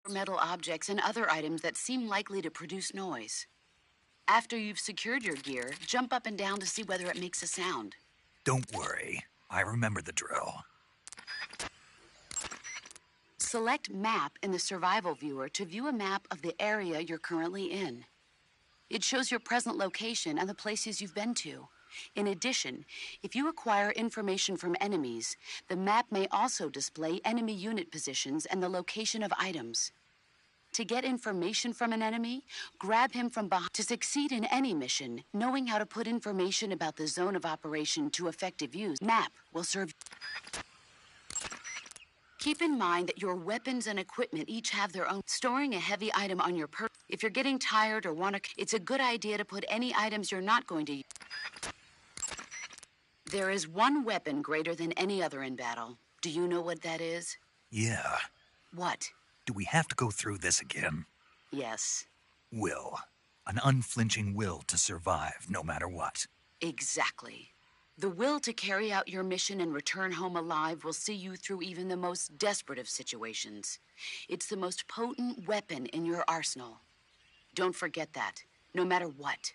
metal objects and other items that seem likely to produce noise. After you've secured your gear, jump up and down to see whether it makes a sound. Don't worry. I remember the drill. Select Map in the Survival Viewer to view a map of the area you're currently in. It shows your present location and the places you've been to. In addition, if you acquire information from enemies, the map may also display enemy unit positions and the location of items. To get information from an enemy, grab him from behind. To succeed in any mission, knowing how to put information about the zone of operation to effective use, map will serve. Keep in mind that your weapons and equipment each have their own. Storing a heavy item on your person. If you're getting tired or want to, it's a good idea to put any items you're not going to use. There is one weapon greater than any other in battle. Do you know what that is? Yeah. What? Do we have to go through this again? Yes. Will. An unflinching will to survive no matter what. Exactly. The will to carry out your mission and return home alive will see you through even the most desperate of situations. It's the most potent weapon in your arsenal. Don't forget that, no matter what.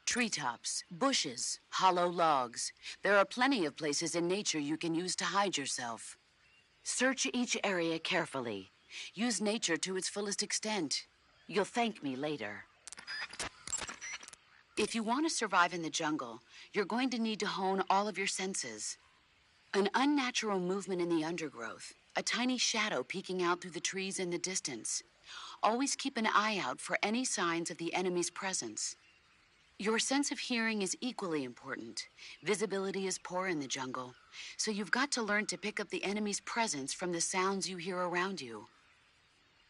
Treetops, bushes, hollow logs. There are plenty of places in nature you can use to hide yourself. Search each area carefully. Use nature to its fullest extent. You'll thank me later. If you want to survive in the jungle, you're going to need to hone all of your senses. An unnatural movement in the undergrowth, a tiny shadow peeking out through the trees in the distance. Always keep an eye out for any signs of the enemy's presence. Your sense of hearing is equally important. Visibility is poor in the jungle, so you've got to learn to pick up the enemy's presence from the sounds you hear around you.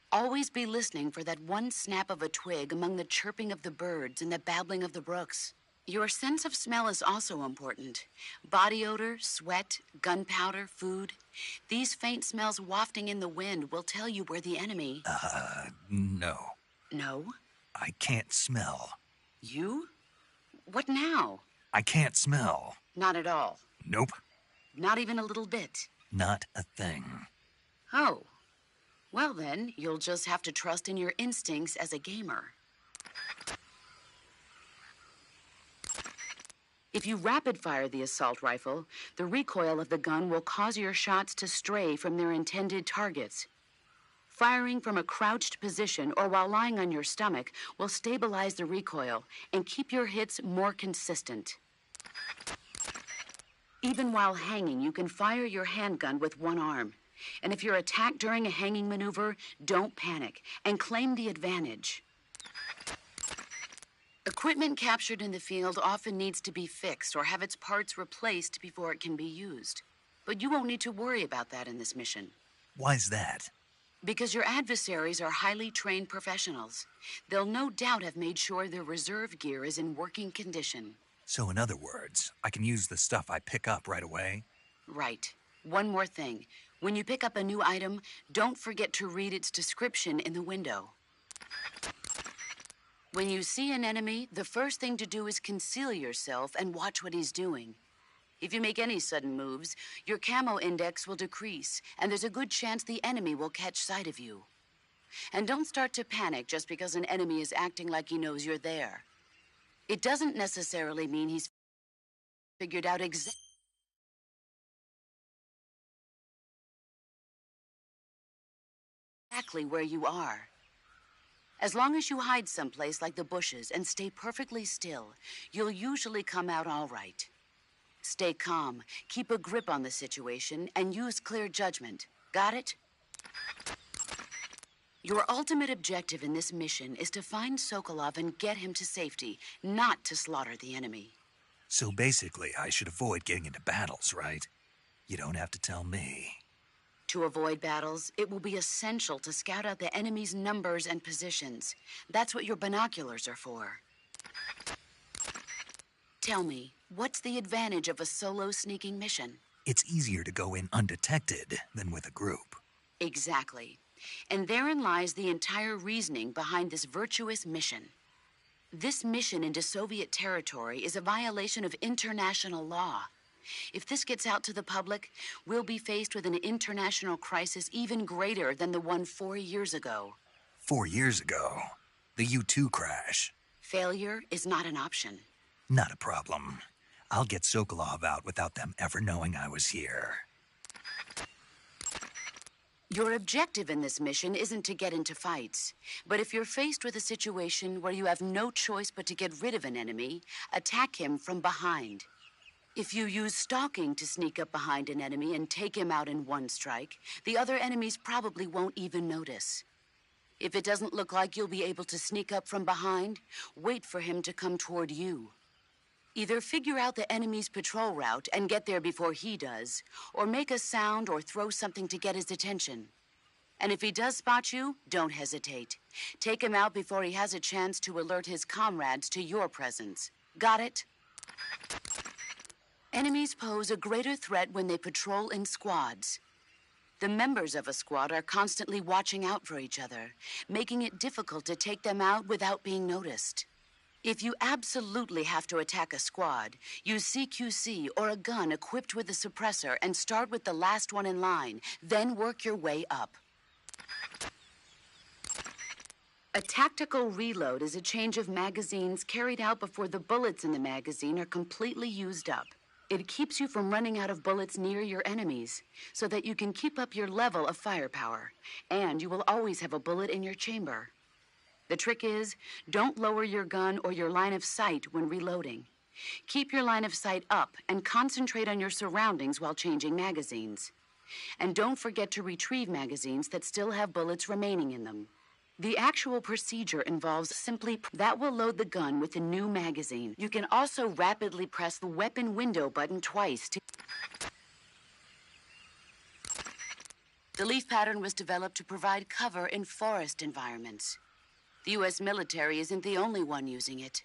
Always be listening for that one snap of a twig among the chirping of the birds and the babbling of the brooks. Your sense of smell is also important. Body odor, sweat, gunpowder, food. These faint smells wafting in the wind will tell you where the enemy... No. No? I can't smell. You? What now? I can't smell. Not at all. Nope. Not even a little bit. Not a thing. Oh. Well then, you'll just have to trust in your instincts as a gamer. If you rapid-fire the assault rifle, the recoil of the gun will cause your shots to stray from their intended targets. Firing from a crouched position or while lying on your stomach will stabilize the recoil and keep your hits more consistent. Even while hanging, you can fire your handgun with one arm. And if you're attacked during a hanging maneuver, don't panic and claim the advantage. Equipment captured in the field often needs to be fixed or have its parts replaced before it can be used. But you won't need to worry about that in this mission. Why's that? Because your adversaries are highly trained professionals. They'll no doubt have made sure their reserve gear is in working condition. So in other words, I can use the stuff I pick up right away? Right. One more thing. When you pick up a new item, don't forget to read its description in the window. When you see an enemy, the first thing to do is conceal yourself and watch what he's doing. If you make any sudden moves, your camo index will decrease, and there's a good chance the enemy will catch sight of you. And don't start to panic just because an enemy is acting like he knows you're there. It doesn't necessarily mean he's figured out exactly where you are. As long as you hide someplace like the bushes and stay perfectly still, you'll usually come out all right. Stay calm, keep a grip on the situation, and use clear judgment. Got it? Your ultimate objective in this mission is to find Sokolov and get him to safety, not to slaughter the enemy. So basically, I should avoid getting into battles, right? You don't have to tell me. To avoid battles, it will be essential to scout out the enemy's numbers and positions. That's what your binoculars are for. Tell me, what's the advantage of a solo sneaking mission? It's easier to go in undetected than with a group. Exactly. And therein lies the entire reasoning behind this virtuous mission. This mission into Soviet territory is a violation of international law. If this gets out to the public, we'll be faced with an international crisis even greater than the one 4 years ago. 4 years ago, the U-2 crash. Failure is not an option. Not a problem. I'll get Sokolov out without them ever knowing I was here. Your objective in this mission isn't to get into fights. But if you're faced with a situation where you have no choice but to get rid of an enemy, attack him from behind. If you use stalking to sneak up behind an enemy and take him out in one strike, the other enemies probably won't even notice. If it doesn't look like you'll be able to sneak up from behind, wait for him to come toward you. Either figure out the enemy's patrol route and get there before he does, or make a sound or throw something to get his attention. And if he does spot you, don't hesitate. Take him out before he has a chance to alert his comrades to your presence. Got it? Enemies pose a greater threat when they patrol in squads. The members of a squad are constantly watching out for each other, making it difficult to take them out without being noticed. If you absolutely have to attack a squad, use CQC or a gun equipped with a suppressor and start with the last one in line, then work your way up. A tactical reload is a change of magazines carried out before the bullets in the magazine are completely used up. It keeps you from running out of bullets near your enemies, so that you can keep up your level of firepower, and you will always have a bullet in your chamber. The trick is, don't lower your gun or your line of sight when reloading. Keep your line of sight up and concentrate on your surroundings while changing magazines. And don't forget to retrieve magazines that still have bullets remaining in them. The actual procedure involves that will load the gun with a new magazine. You can also rapidly press the weapon window button twice to... The leaf pattern was developed to provide cover in forest environments. The U.S. military isn't the only one using it.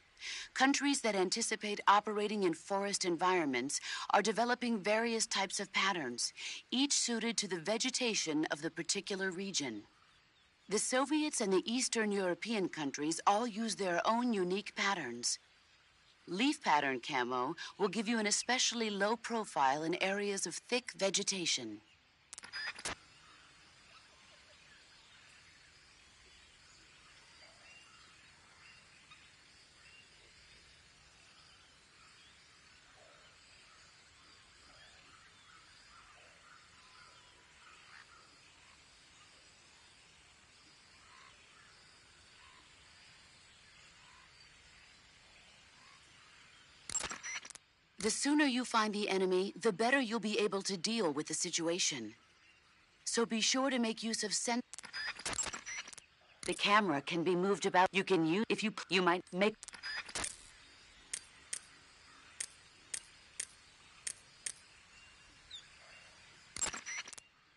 Countries that anticipate operating in forest environments are developing various types of patterns, each suited to the vegetation of the particular region. The Soviets and the Eastern European countries all use their own unique patterns. Leaf pattern camo will give you an especially low profile in areas of thick vegetation. The sooner you find the enemy, the better you'll be able to deal with the situation. So be sure to make use of The camera can be moved about. You can use if you might make.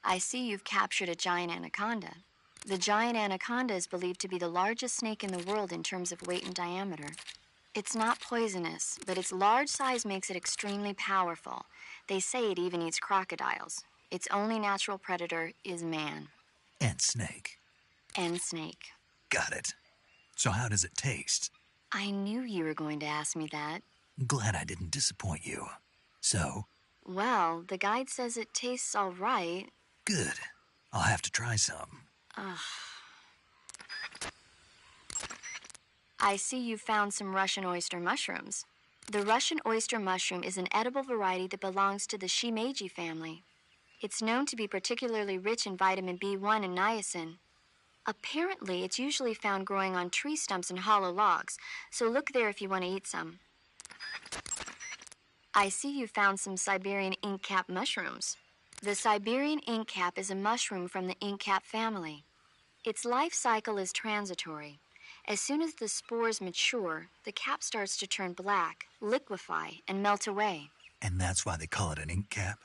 I see you've captured a giant anaconda. The giant anaconda is believed to be the largest snake in the world in terms of weight and diameter. It's not poisonous, but its large size makes it extremely powerful. They say it even eats crocodiles. Its only natural predator is man. And snake. And snake. Got it. So how does it taste? I knew you were going to ask me that. Glad I didn't disappoint you. So? Well, the guide says it tastes all right. Good. I'll have to try some. Ugh. I see you found some Russian oyster mushrooms. The Russian oyster mushroom is an edible variety that belongs to the shimeji family. It's known to be particularly rich in vitamin B1 and niacin. Apparently, it's usually found growing on tree stumps and hollow logs, so look there if you want to eat some. I see you found some Siberian inkcap mushrooms. The Siberian inkcap is a mushroom from the inkcap family. Its life cycle is transitory. As soon as the spores mature, the cap starts to turn black, liquefy, and melt away. And that's why they call it an ink cap?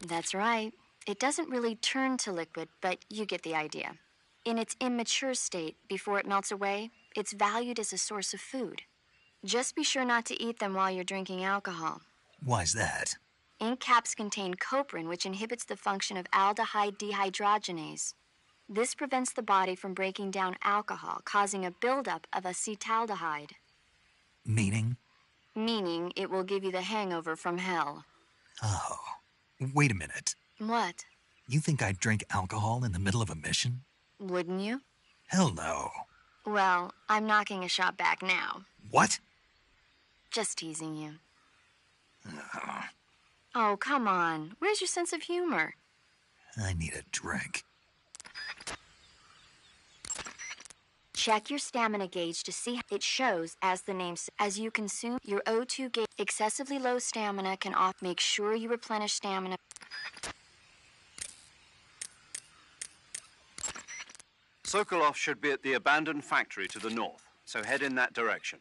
That's right. It doesn't really turn to liquid, but you get the idea. In its immature state, before it melts away, it's valued as a source of food. Just be sure not to eat them while you're drinking alcohol. Why's that? Ink caps contain coprin, which inhibits the function of aldehyde dehydrogenase. This prevents the body from breaking down alcohol, causing a buildup of acetaldehyde. Meaning? Meaning it will give you the hangover from hell. Oh, wait a minute. What? You think I'd drink alcohol in the middle of a mission? Wouldn't you? Hell no. Well, I'm knocking a shot back now. What? Just teasing you. Oh, come on. Where's your sense of humor? I need a drink. Check your stamina gauge to see it shows as the name. As you consume your O2 gauge, excessively low stamina can make sure you replenish stamina. Sokolov should be at the abandoned factory to the north, so head in that direction.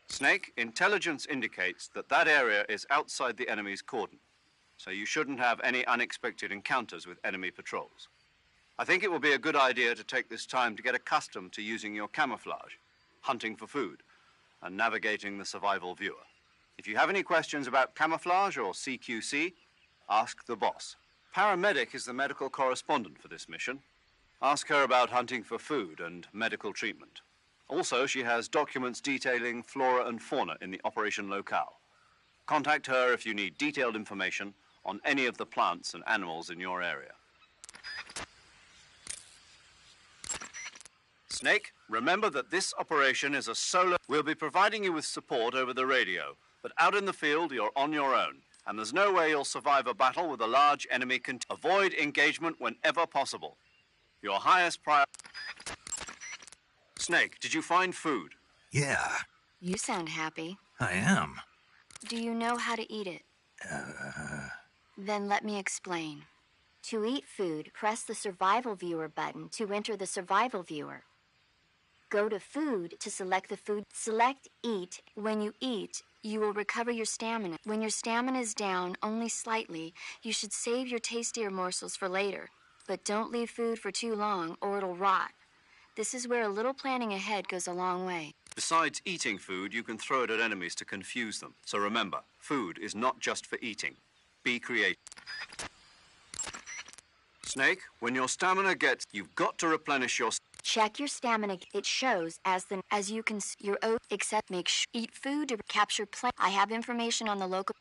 Snake, intelligence indicates that that area is outside the enemy's cordon, so you shouldn't have any unexpected encounters with enemy patrols. I think it will be a good idea to take this time to get accustomed to using your camouflage, hunting for food, and navigating the survival viewer. If you have any questions about camouflage or CQC, ask the boss. Paramedic is the medical correspondent for this mission. Ask her about hunting for food and medical treatment. Also, she has documents detailing flora and fauna in the operation locale. Contact her if you need detailed information on any of the plants and animals in your area. Snake, remember that this operation is a solo. We'll be providing you with support over the radio, but out in the field, you're on your own, and there's no way you'll survive a battle with a large enemy. Avoid engagement whenever possible. Your highest priority. Snake, did you find food? Yeah, You sound happy. I am. Do you know how to eat it? Then let me explain. To eat food, press the Survival Viewer button to enter the Survival Viewer. Go to Food to select the food. Select Eat. When you eat, you will recover your stamina. When your stamina is down only slightly, you should save your tastier morsels for later. But don't leave food for too long or it'll rot. This is where a little planning ahead goes a long way. Besides eating food, you can throw it at enemies to confuse them. So remember, food is not just for eating. Be creative. Snake, when your stamina gets, you've got to replenish your... Check your stamina. It shows as you can your oath. Except eat food to capture plant. I have information on the local.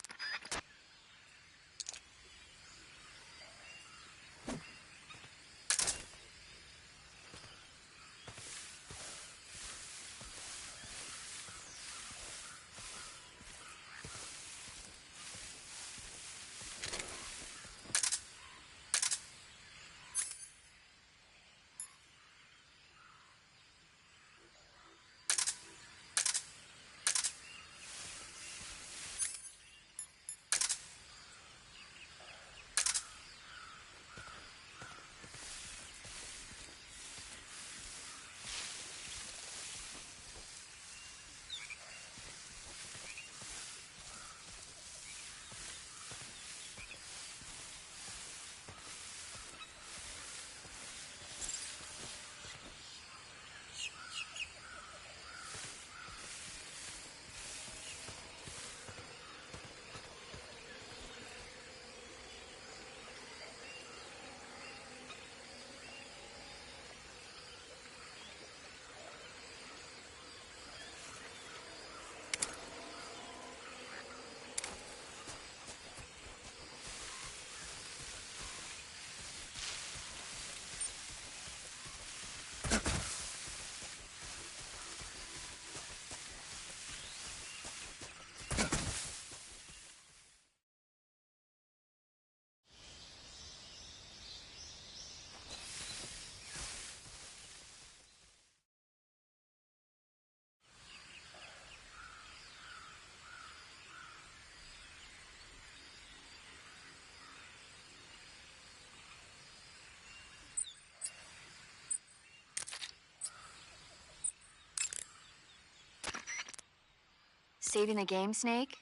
Saving the game, Snake?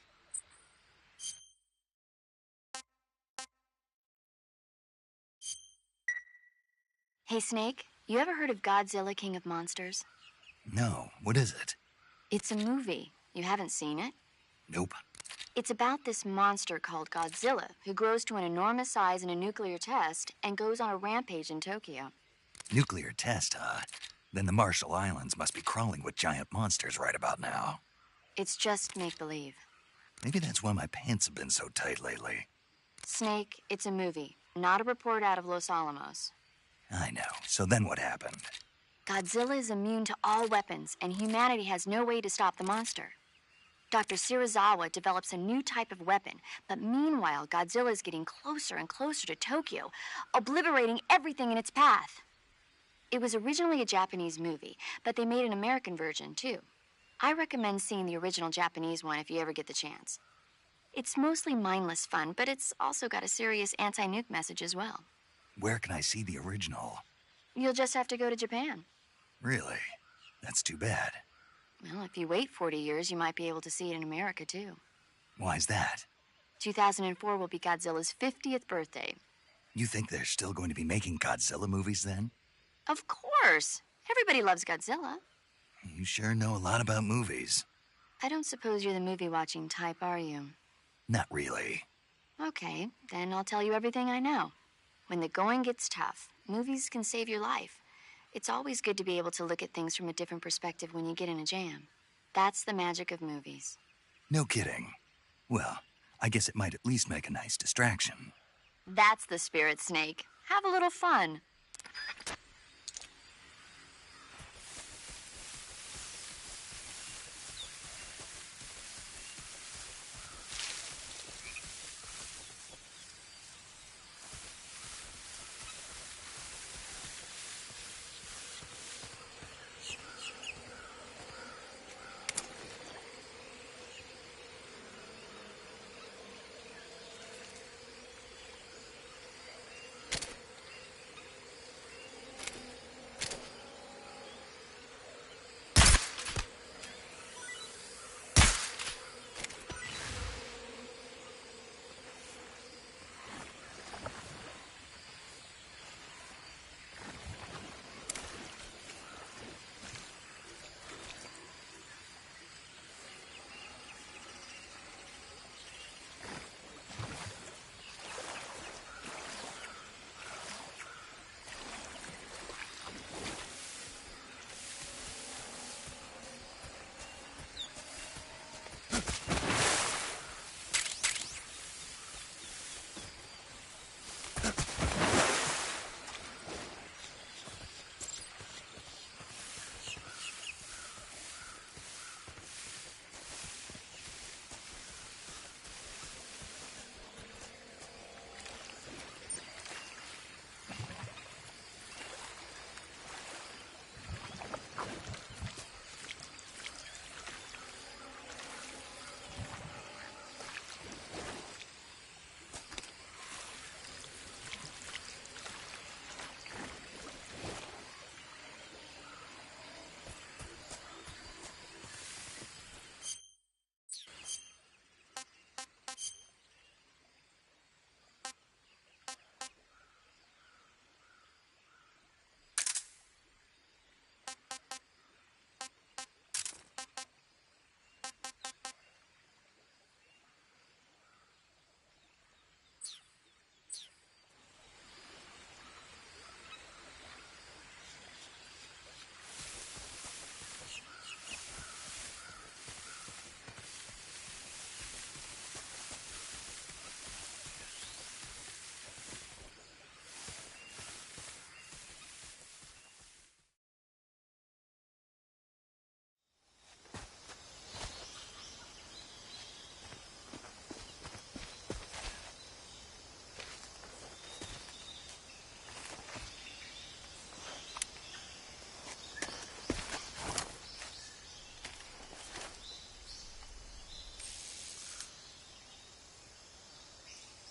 Hey, Snake, you ever heard of Godzilla, King of Monsters? No, what is it? It's a movie. You haven't seen it? Nope. It's about this monster called Godzilla, who grows to an enormous size in a nuclear test and goes on a rampage in Tokyo. Nuclear test, huh? Then the Marshall Islands must be crawling with giant monsters right about now. It's just make-believe. Maybe that's why my pants have been so tight lately. Snake, it's a movie, not a report out of Los Alamos. I know. So then what happened? Godzilla is immune to all weapons, and humanity has no way to stop the monster. Dr. Shirazawa develops a new type of weapon, but meanwhile, Godzilla is getting closer and closer to Tokyo, obliterating everything in its path. It was originally a Japanese movie, but they made an American version, too. I recommend seeing the original Japanese one if you ever get the chance. It's mostly mindless fun, but it's also got a serious anti-nuke message as well. Where can I see the original? You'll just have to go to Japan. Really? That's too bad. Well, if you wait 40 years, you might be able to see it in America, too. Why's that? 2004 will be Godzilla's 50th birthday. You think they're still going to be making Godzilla movies then? Of course. Everybody loves Godzilla. You sure know a lot about movies. I don't suppose you're the movie-watching type, are you? Not really. Okay, then I'll tell you everything I know. When the going gets tough, movies can save your life. It's always good to be able to look at things from a different perspective when you get in a jam. That's the magic of movies. No kidding. Well, I guess it might at least make a nice distraction. That's the spirit, Snake. Have a little fun.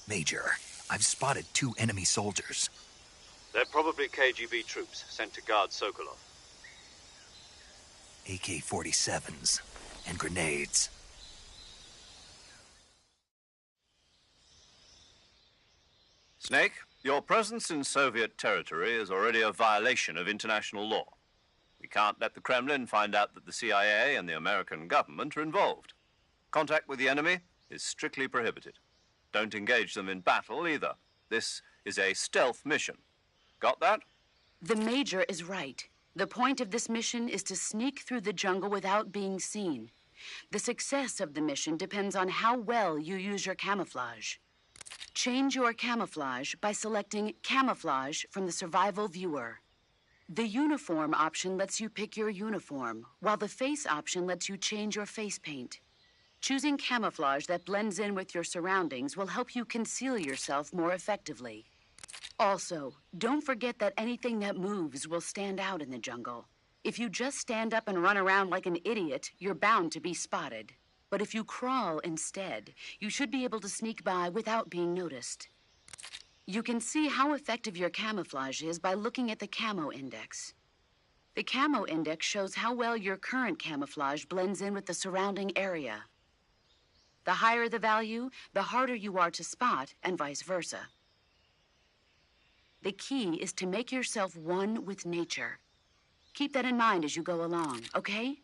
Major, I've spotted 2 enemy soldiers. They're probably KGB troops sent to guard Sokolov. AK-47s and grenades. Snake, your presence in Soviet territory is already a violation of international law. We can't let the Kremlin find out that the CIA and the American government are involved. Contact with the enemy is strictly prohibited. Don't engage them in battle either. This is a stealth mission. Got that? The Major is right. The point of this mission is to sneak through the jungle without being seen. The success of the mission depends on how well you use your camouflage. Change your camouflage by selecting Camouflage from the Survival Viewer. The Uniform option lets you pick your uniform, while the Face option lets you change your face paint. Choosing camouflage that blends in with your surroundings will help you conceal yourself more effectively. Also, don't forget that anything that moves will stand out in the jungle. If you just stand up and run around like an idiot, you're bound to be spotted. But if you crawl instead, you should be able to sneak by without being noticed. You can see how effective your camouflage is by looking at the Camo Index. The Camo Index shows how well your current camouflage blends in with the surrounding area. The higher the value, the harder you are to spot, and vice versa. The key is to make yourself one with nature. Keep that in mind as you go along, okay?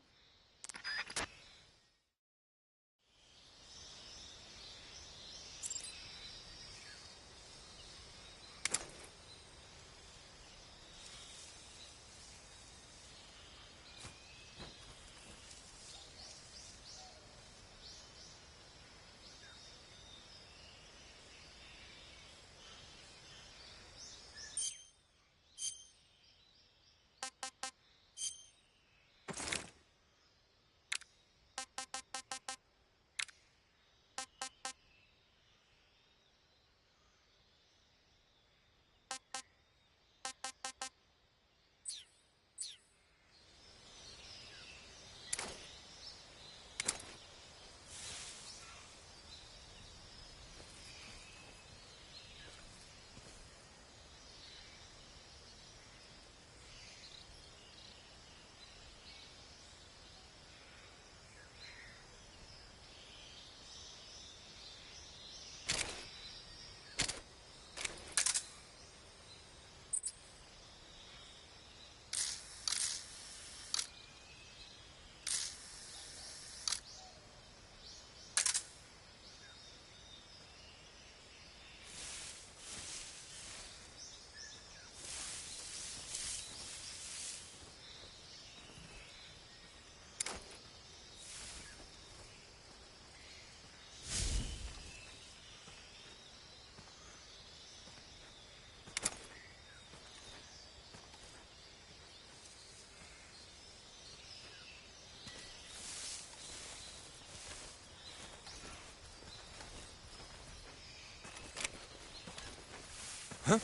Huh?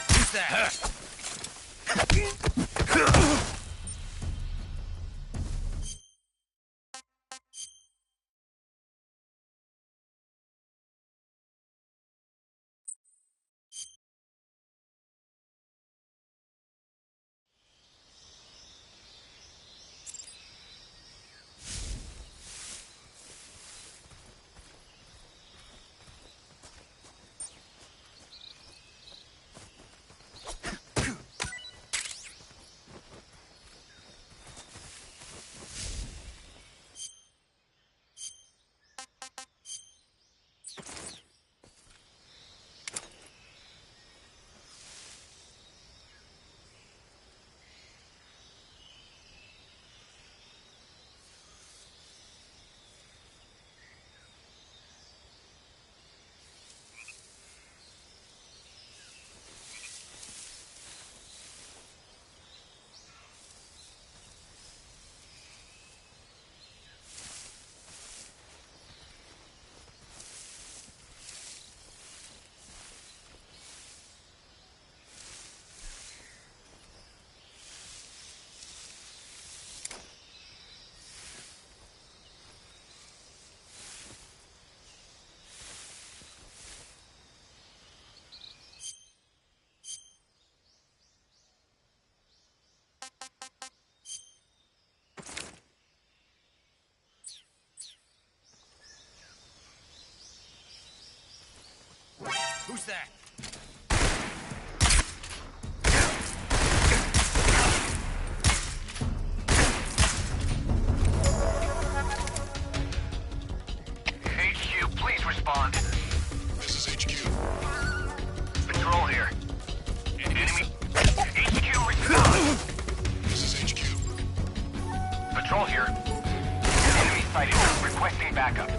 Who's that? Who's that? Control here. Enemy sighted. Requesting backup.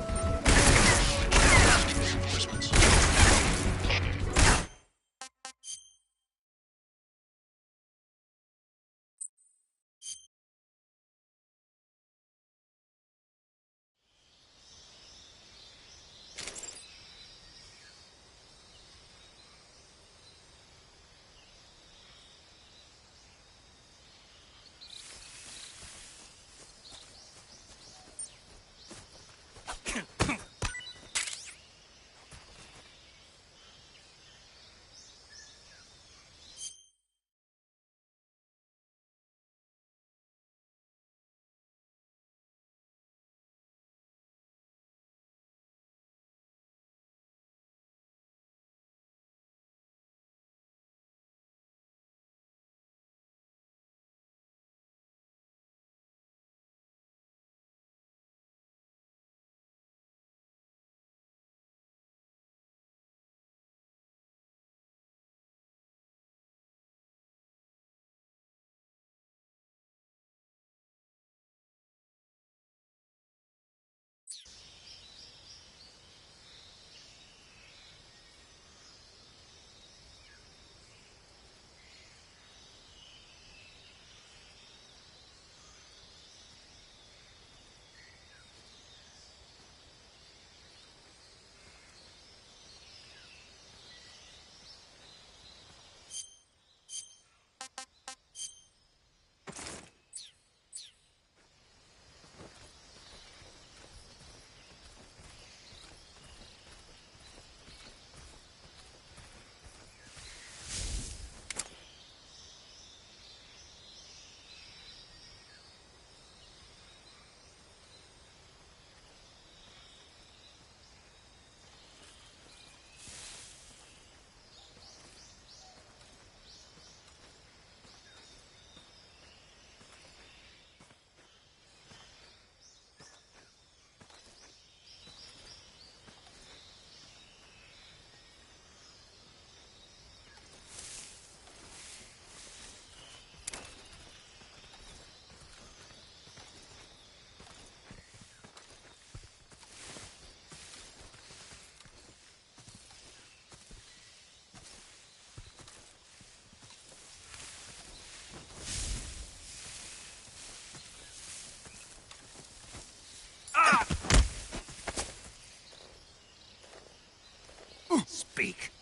Speak.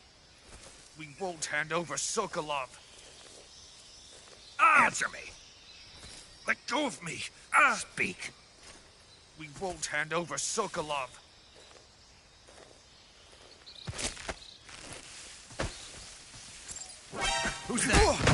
We won't hand over Sokolov. Answer me. Let go of me. Speak. We won't hand over Sokolov. Who's that?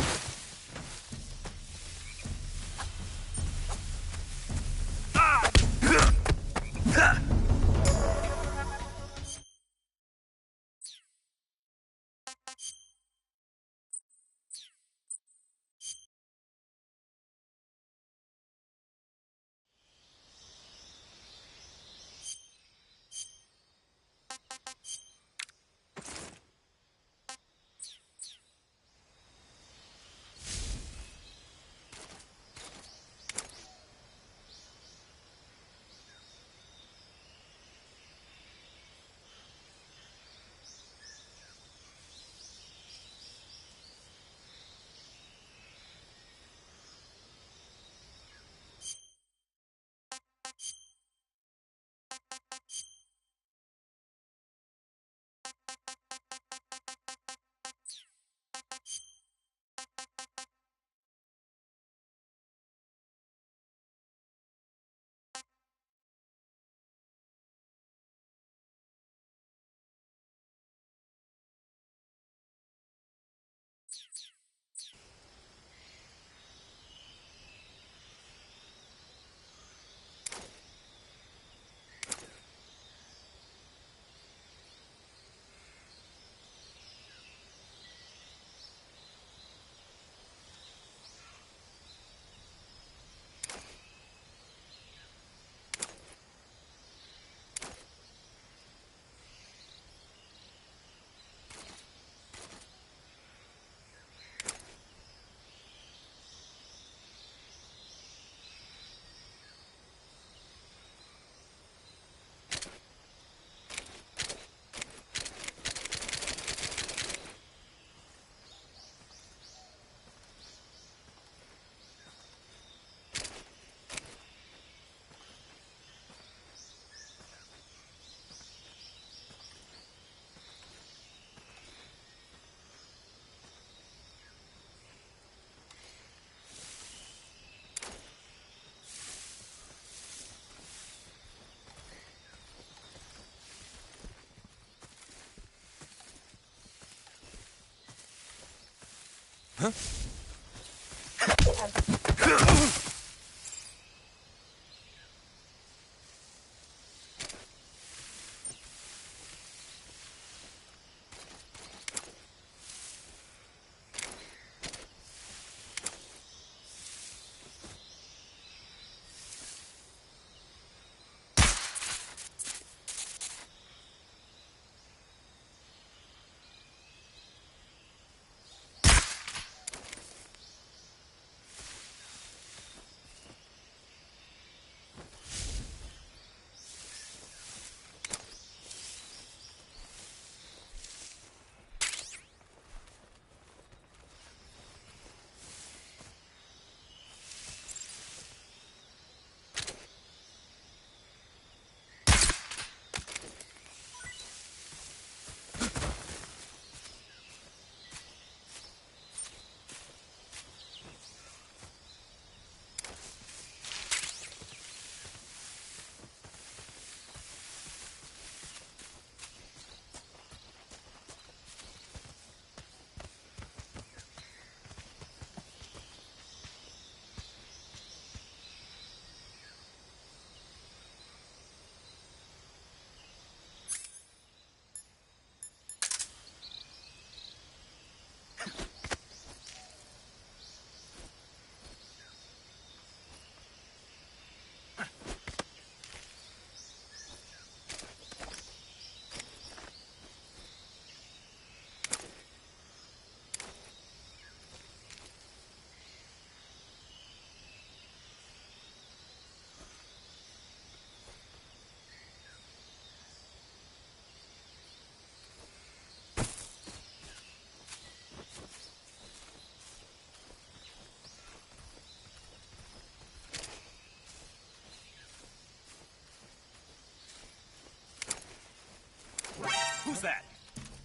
Who's that?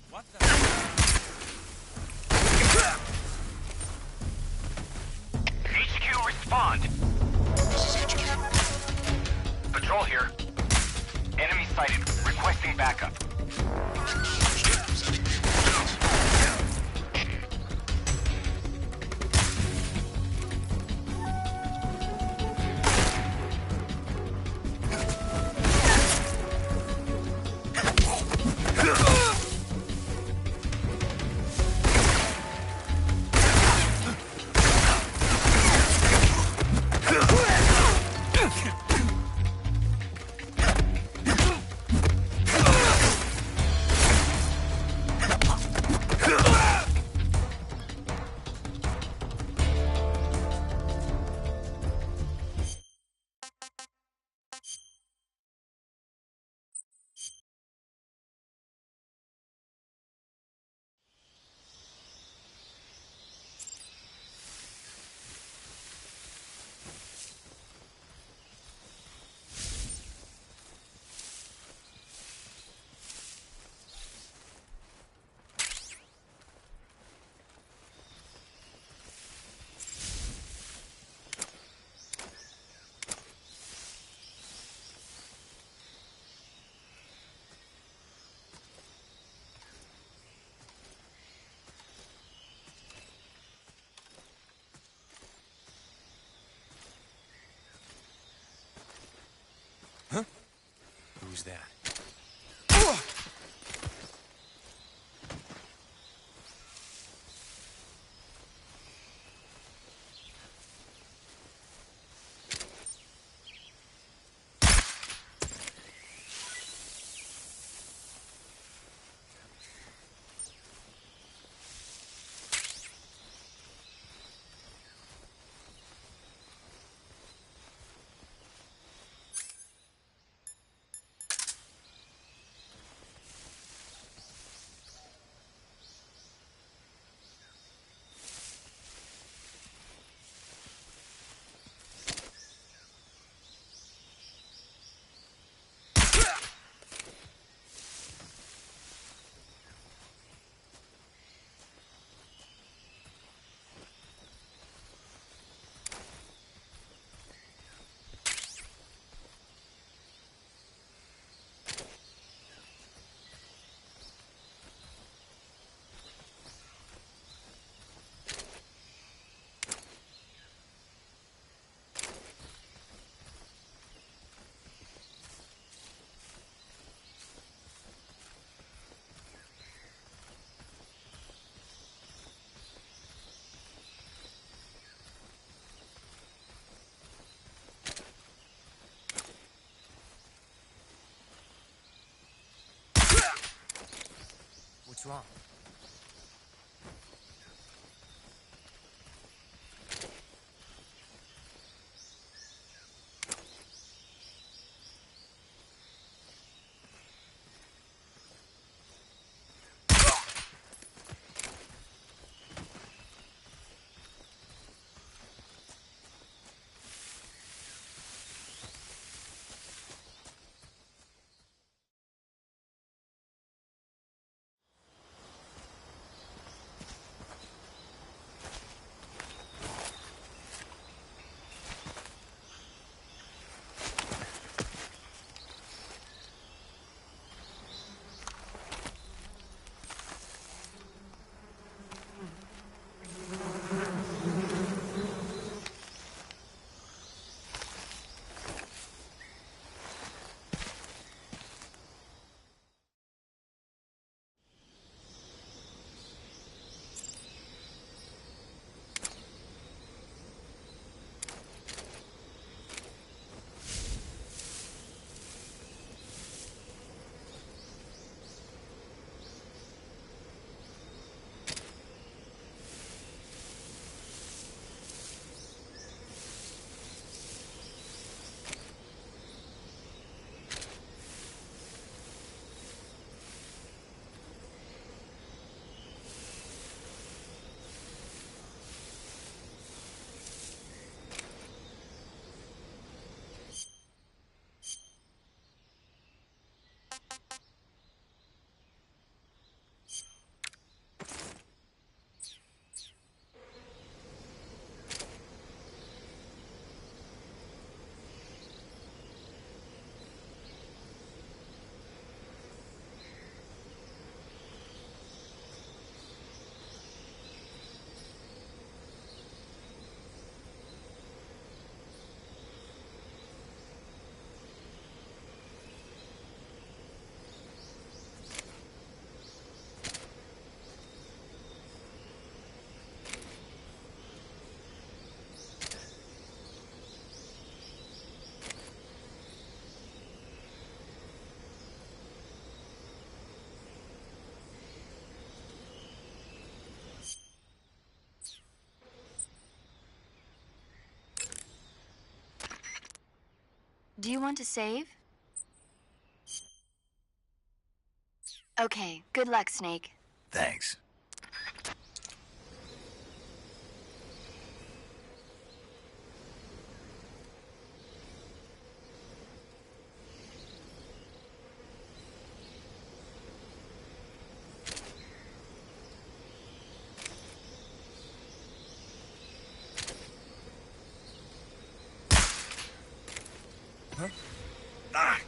What the? HQ, respond. This is HQ. Patrol here. Enemy sighted. Requesting backup. Sending vehicle Who's that? What's wrong? Do you want to save? Okay, good luck, Snake. Thanks. Huh? Ah!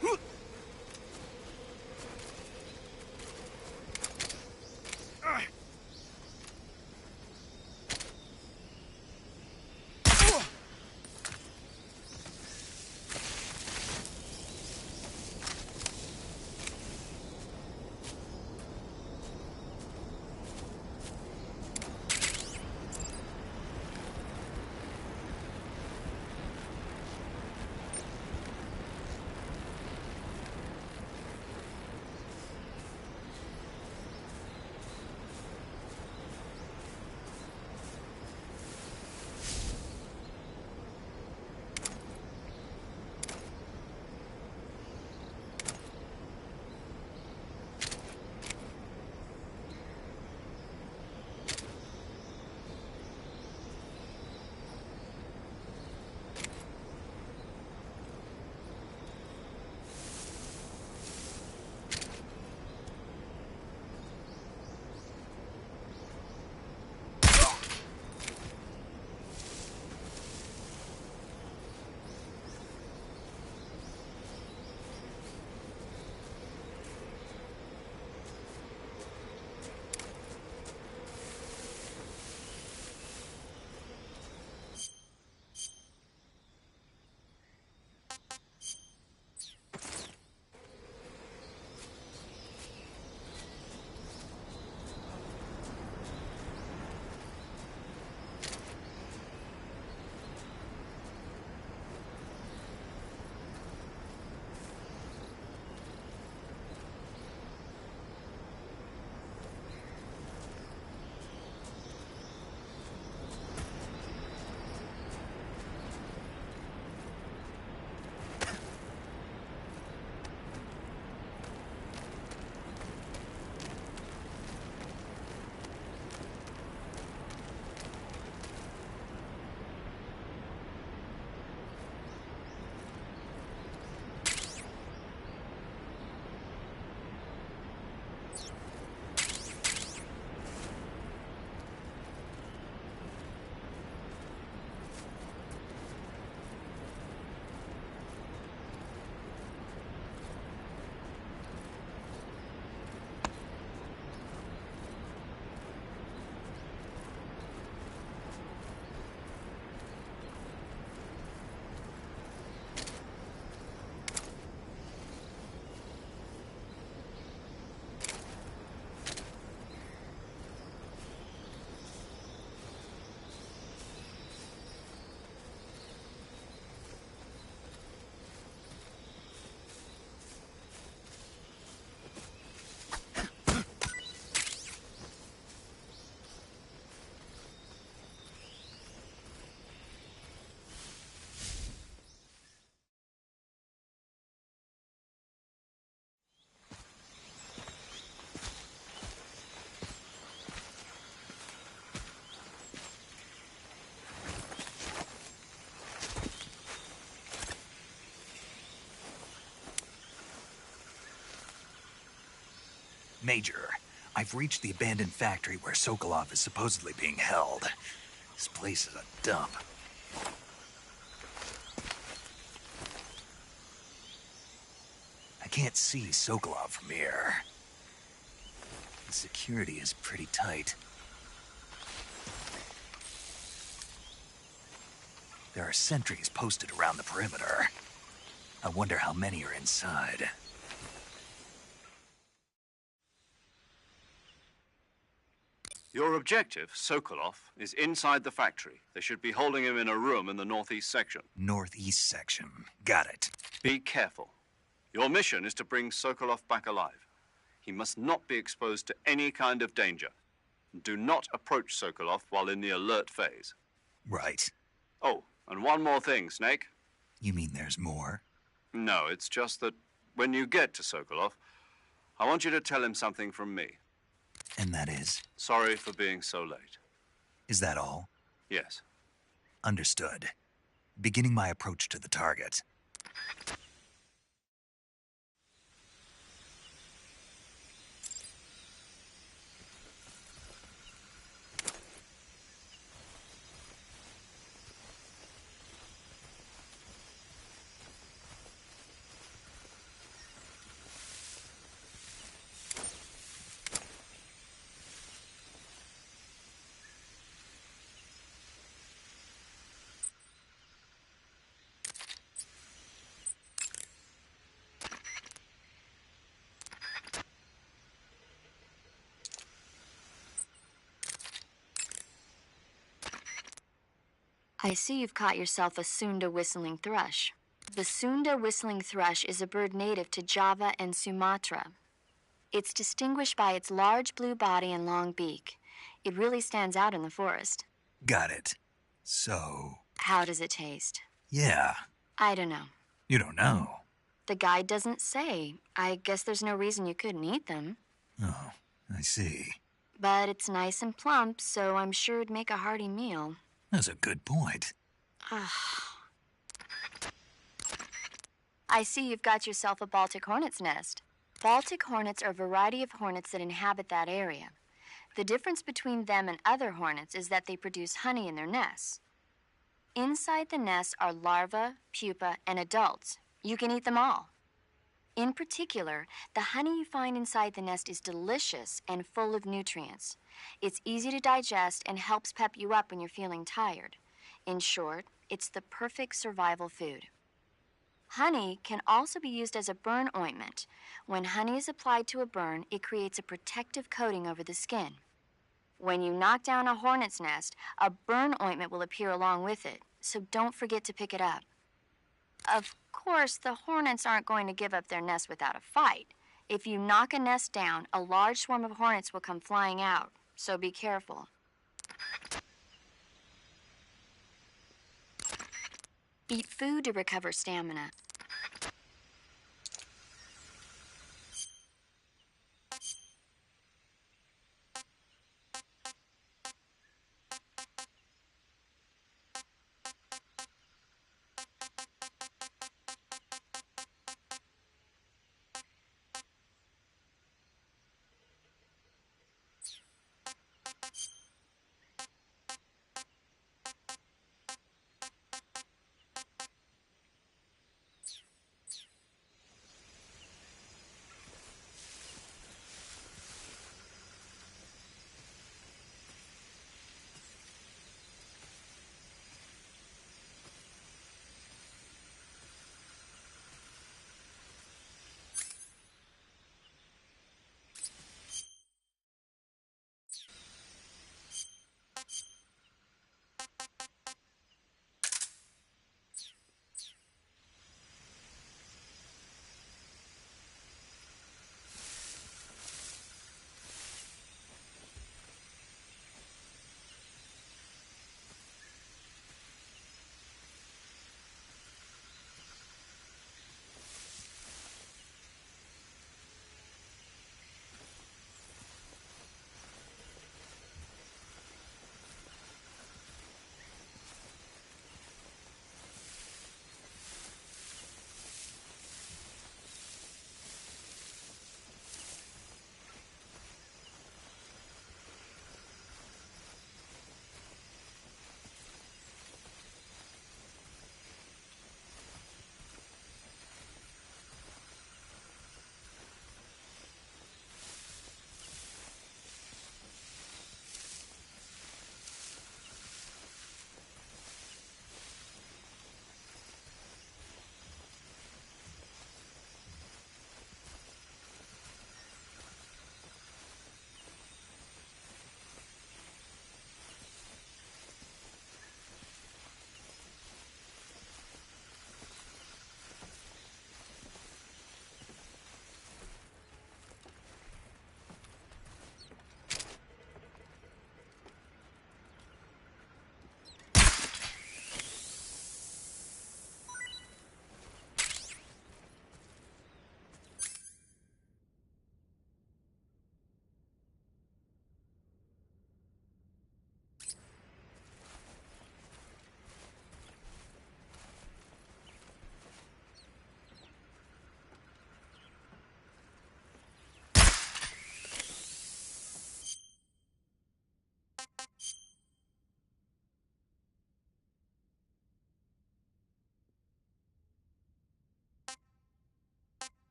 Major, I've reached the abandoned factory where Sokolov is supposedly being held. This place is a dump. I can't see Sokolov from here. The security is pretty tight. There are sentries posted around the perimeter. I wonder how many are inside. Your objective, Sokolov, is inside the factory. They should be holding him in a room in the northeast section. Northeast section. Got it. Be careful. Your mission is to bring Sokolov back alive. He must not be exposed to any kind of danger. Do not approach Sokolov while in the alert phase. Right. Oh, and one more thing, Snake. You mean there's more? No, it's just that when you get to Sokolov, I want you to tell him something from me. And that is? Sorry for being so late. Is that all? Yes. Understood. Beginning my approach to the target. I see you've caught yourself a Sunda whistling thrush. The Sunda whistling thrush is a bird native to Java and Sumatra. It's distinguished by its large blue body and long beak. It really stands out in the forest. Got it. So... How does it taste? Yeah. I don't know. You don't know? The guide doesn't say. I guess there's no reason you couldn't eat them. Oh, I see. But it's nice and plump, so I'm sure it'd make a hearty meal. That's a good point. I see you've got yourself a Baltic hornet's nest. Baltic hornets are a variety of hornets that inhabit that area. The difference between them and other hornets is that they produce honey in their nests. Inside the nests are larvae, pupa, and adults. You can eat them all. In particular, the honey you find inside the nest is delicious and full of nutrients. It's easy to digest and helps pep you up when you're feeling tired. In short, it's the perfect survival food. Honey can also be used as a burn ointment. When honey is applied to a burn, it creates a protective coating over the skin. When you knock down a hornet's nest, a burn ointment will appear along with it, so don't forget to pick it up. Of course, the hornets aren't going to give up their nest without a fight. If you knock a nest down, a large swarm of hornets will come flying out, so be careful. Eat food to recover stamina.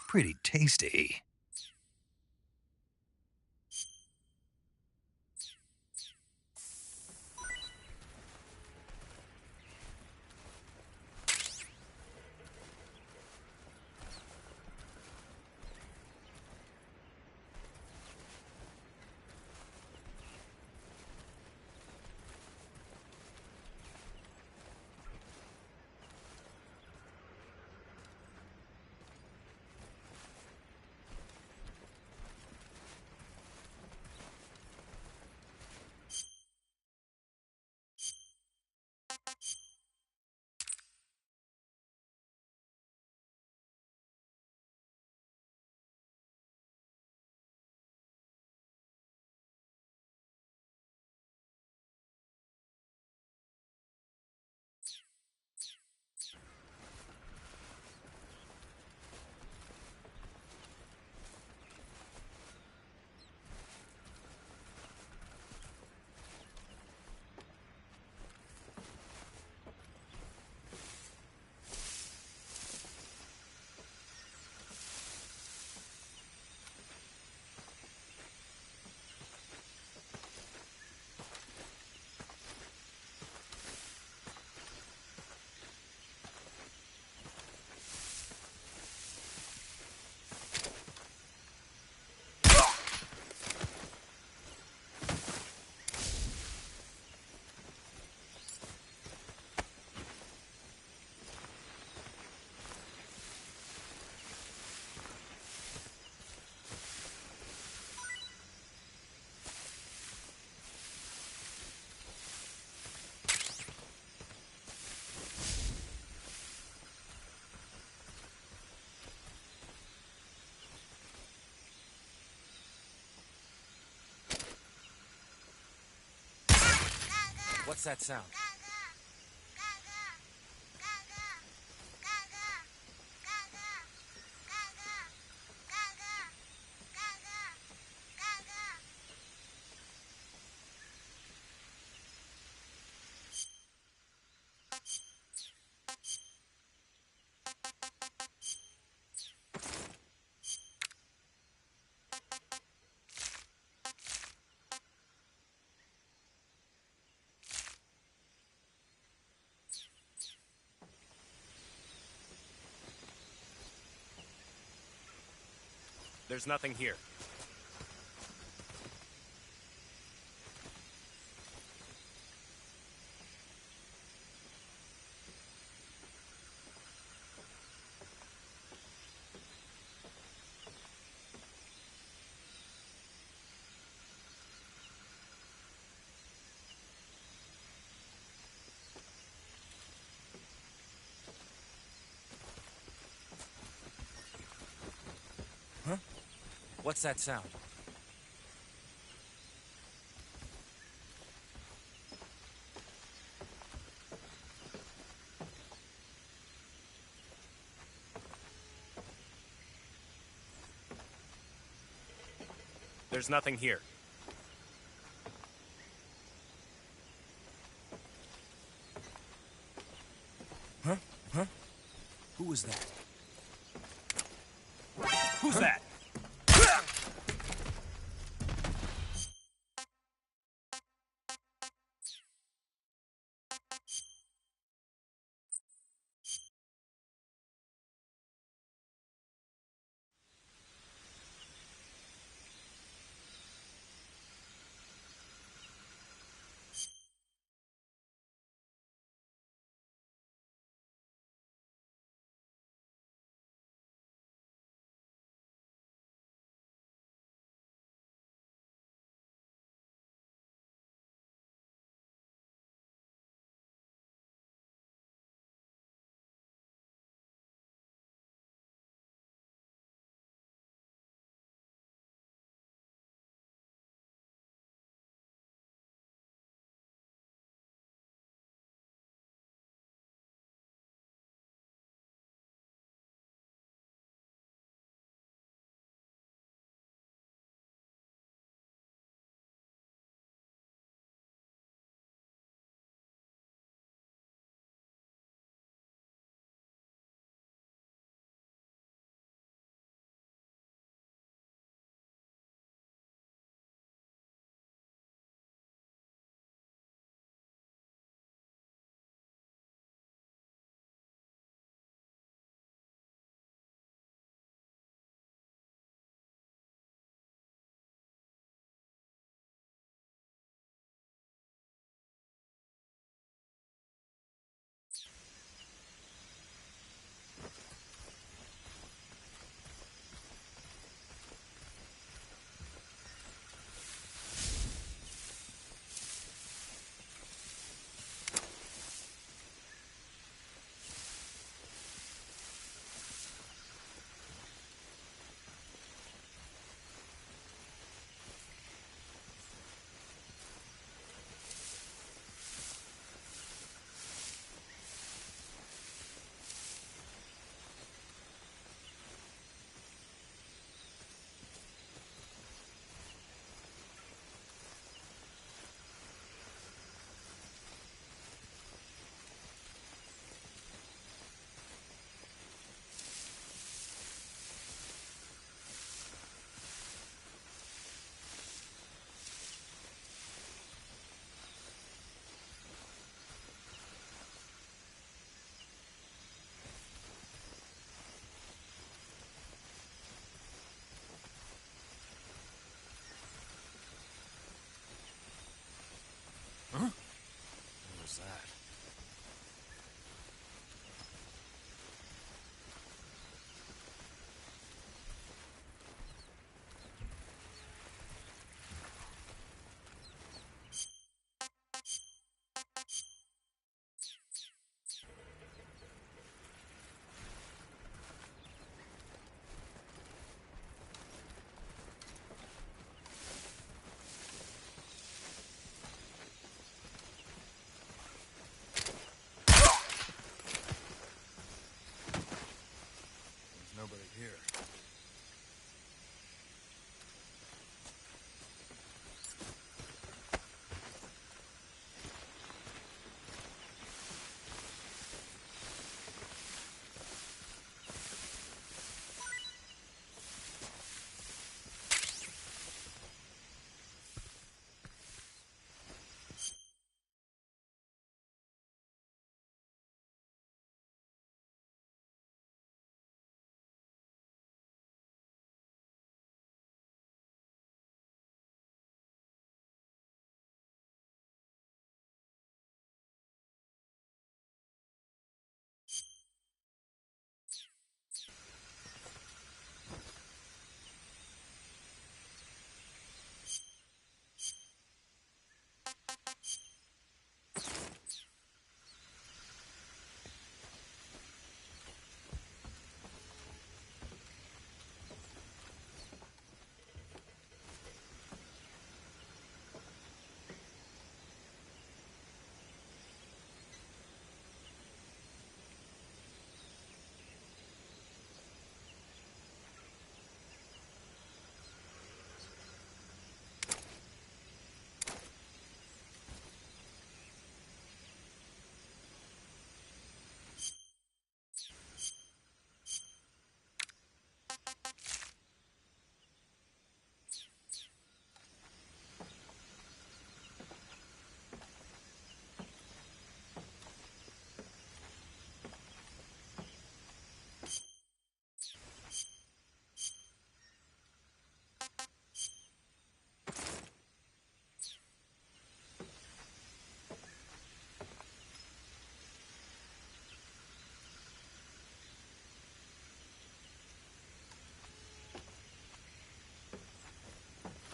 Pretty tasty. What's that sound? There's nothing here. Huh? What's that sound? There's nothing here. Huh? Huh? Who was that? Who's that?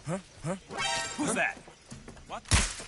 Who's that? What?